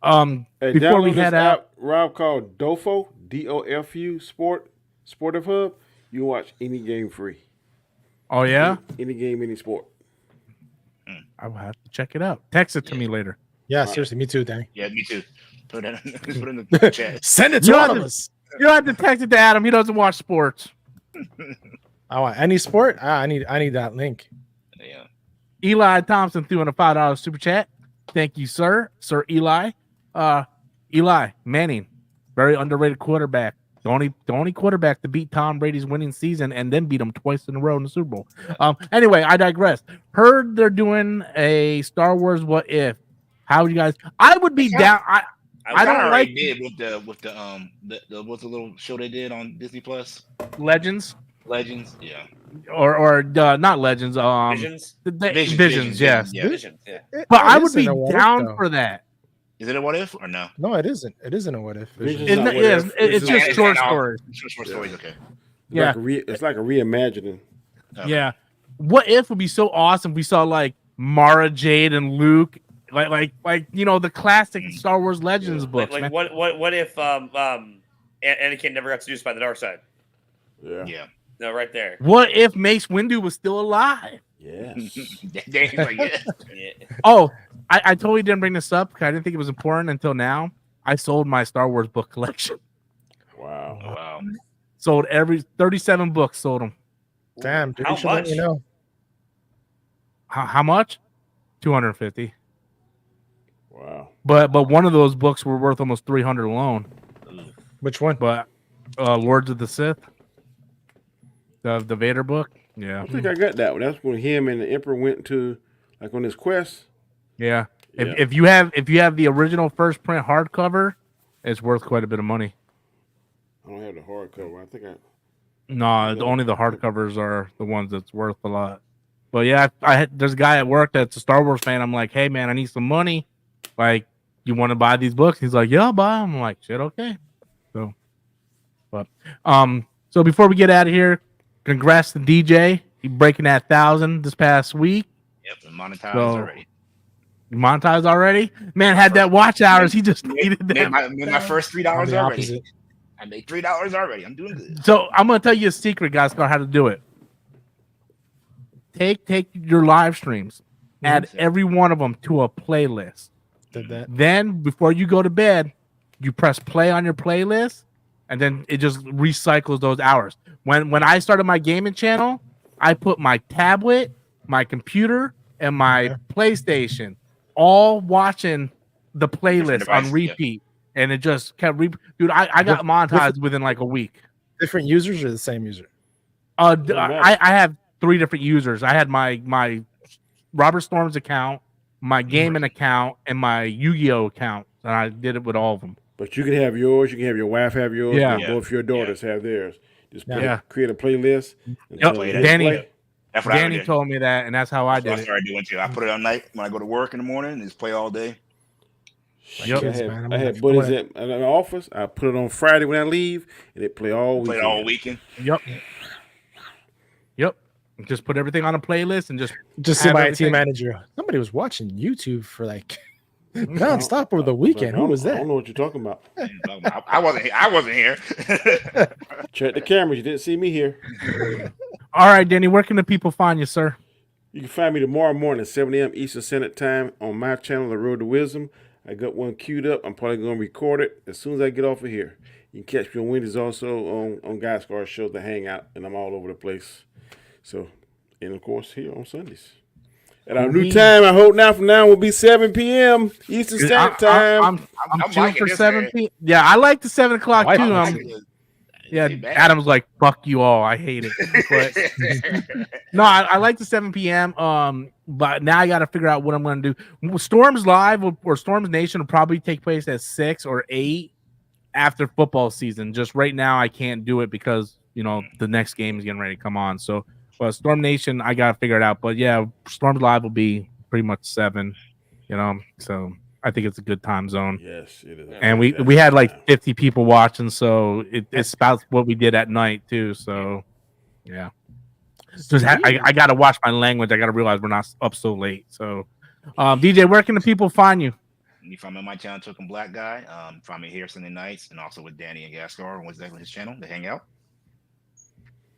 Hey, Before we download head this out, app, Rob, called Dofo, DOFU Sportive Hub. You can watch any game free. oh yeah, Any game, any sport. I will have to check it out. Text it to me later. Yeah, seriously, me too, Danny. Yeah, me too. Put it in the chat. Send it You to don't all have of us. You don't have to text it to Adam. He doesn't watch sports. I want any sport. I need that link. Yeah. Eli Thompson threw in a $5 super chat. Thank you, sir. Sir Eli. Eli Manning, very underrated quarterback. The only quarterback to beat Tom Brady's winning season and then beat him twice in a row in the Super Bowl. Anyway, I digress. Heard they're doing a Star Wars What If. How would you guys? I would be down. I don't already like- did with the what's the little show they did on Disney Plus Legends Legends. Yeah. or not Legends. Visions. Visions. Yes. Yeah. Visions. Yeah. But I It would isn't be a what if, down though. for that. Is it a what if or no? No, it isn't. It isn't a what if. Visions Isn't not it? what Yes, if. it's It's just not- short it's not- stories. Short stories. Okay. Yeah. It's like a reimagining. Okay. Yeah. What if would be so awesome? We saw like Mara Jade and Luke, like the classic Star Wars Legends books. Like man. what if Anakin never got seduced by the dark side? Yeah. Yeah. No, right there. What if Mace Windu was still alive? Yes. Danny's like, yeah. Yeah. Oh, I totally didn't bring this up because I didn't think it was important until now. I sold my Star Wars book collection. Wow. Wow. Sold 37 books. Sold them. Damn, dude, How you should let me much? know. How much? 250. Wow. But one of those books were worth almost 300 alone. Which one? But Lords of the Sith, the Vader book. Yeah. I think I got that one. That's when him and the Emperor went to like on his quest. Yeah. Yeah. If you have the original first print hardcover, it's worth quite a bit of money. I don't have the hardcover. I think No, only the hardcovers are the ones that's worth a lot. But yeah, there's a guy at work that's a Star Wars fan. I'm like, hey man, I need some money. Like, you want to buy these books? He's like, yeah, I'll buy them. I'm like, shit, okay. So before we get out of here, congrats to DJ. He breaking that 1,000 this past week. Yep. And monetized So- already. Monetized already. Man had that watch hours. He just needed Made that. my first $3 I'm the already. opposite. I made $3 already. I'm doing good. So I'm gonna tell you a secret, guys, about how to do it. Take your live streams, add every one of them to a playlist. Did that. Then before you go to bed, you press play on your playlist, and then it just recycles those hours. When I started my gaming channel, I put my tablet, my computer, and my PlayStation all watching the playlist devices, on repeat, and it just kept dude. I got monetized within like a week. Different users or the same user? I have 3 different users. I had my Robert Storms account, my gaming account, and my Yu-Gi-Oh account, and I did it with all of them. But you can have yours. You can have your wife have yours. Yeah. And both your daughters have theirs. Just Yeah. create a playlist. And Yep. so Danny- play. That's what I Danny did. told me that, and that's how I That's what did I it. started doing too. I put it on night when I go to work in the morning and just play all day. Yep. I had, Man, I'm I had gonna- buddies at the office. I put it on Friday when I leave, and it play all Play week. it all weekend. Yep. Just put everything on a playlist and just Just see Have my everything. IT manager. Somebody was watching YouTube for like nonstop over the weekend. Who was I that? don't know what you're talking about. I wasn't here. Check the cameras. You didn't see me here. all right, Danny. Where can the people find you, sir? You can find me tomorrow morning, 7 a.m. Eastern Standard Time on my channel, The Road to Wisdom. I got one queued up. I'm probably going to record it as soon as I get off of here. You can catch me on Wednesdays also on Guy Scar's show, The Hangout, and I'm all over the place. So, and of course, here on Sundays. And our new time, I hope now from now will be 7 p.m. Eastern Standard Time. I'm shooting liking for this, 7 man. p.m. Yeah, I like the 7 o'clock I too. like Yeah, Hey, man. Adam's like, fuck you all. I hate it. But no, I like the 7 p.m. But now I got to figure out what I'm going to do. Storms Live or Storms Nation will probably take place at 6 or 8 after football season. Just right now, I can't do it because, the next game is getting ready to come on. So, Storm Nation, I got to figure it out. But yeah, Storms Live will be pretty much 7, so I think it's a good time zone. Yes, it is. And we had like 50 people watching, so it's about what we did at night too. So yeah, just I got to watch my language. I got to realize we're not up so late. So DJ, where can the people find you? You find me on my channel, Token Black Guy. Find me here Sunday nights, and also with Danny and Gascar on Wednesday on his channel to hang out.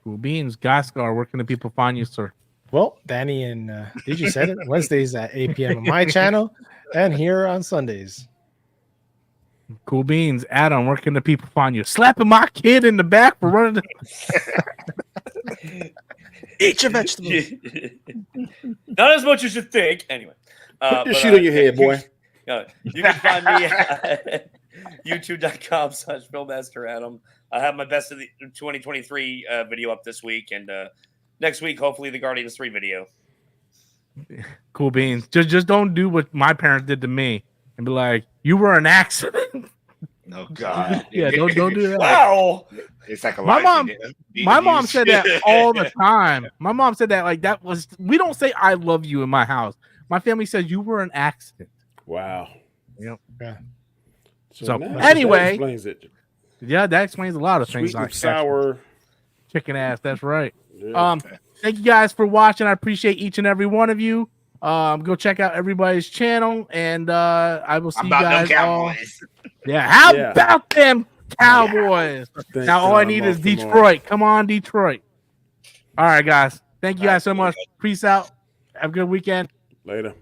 Cool beans, Gascar. Where can the people find you, sir? Well, Danny and DJ said it. Wednesdays at 8 p.m. on my channel, and here on Sundays. Cool beans, Adam. Where can the people find you? Slapping my kid in the back for running. Eat your vegetables. Not as much as you think. Anyway, Put your shit on your head, boy. You can find me at youtube.com/FilmmasterAdam. I have my best of the 2023 video up this week, and next week, hopefully, the Guardians 3 video. Cool beans. Just don't do what my parents did to me and be like, "You were an accident." Oh God. Yeah, don't do that. Wow. It's like a My lot of mom- things. My mom said that all the time. My mom said that like that was. We don't say "I love you" in my house. My family says you were an accident. Wow. Yep. Yeah. So, now that anyway, explains it. Yeah, that explains a lot of things. Sweet and Like sour. chicken ass. That's right. Yeah. Thank you guys for watching. I appreciate each and every one of you. Go check out everybody's channel, and I will see you guys all. Yeah, how about them Cowboys? Thanks, Now all I Tom. need I'm is off tomorrow. Detroit. Come on, Detroit. All right, guys. Thank you guys so much. Peace out. Have a good weekend. Later.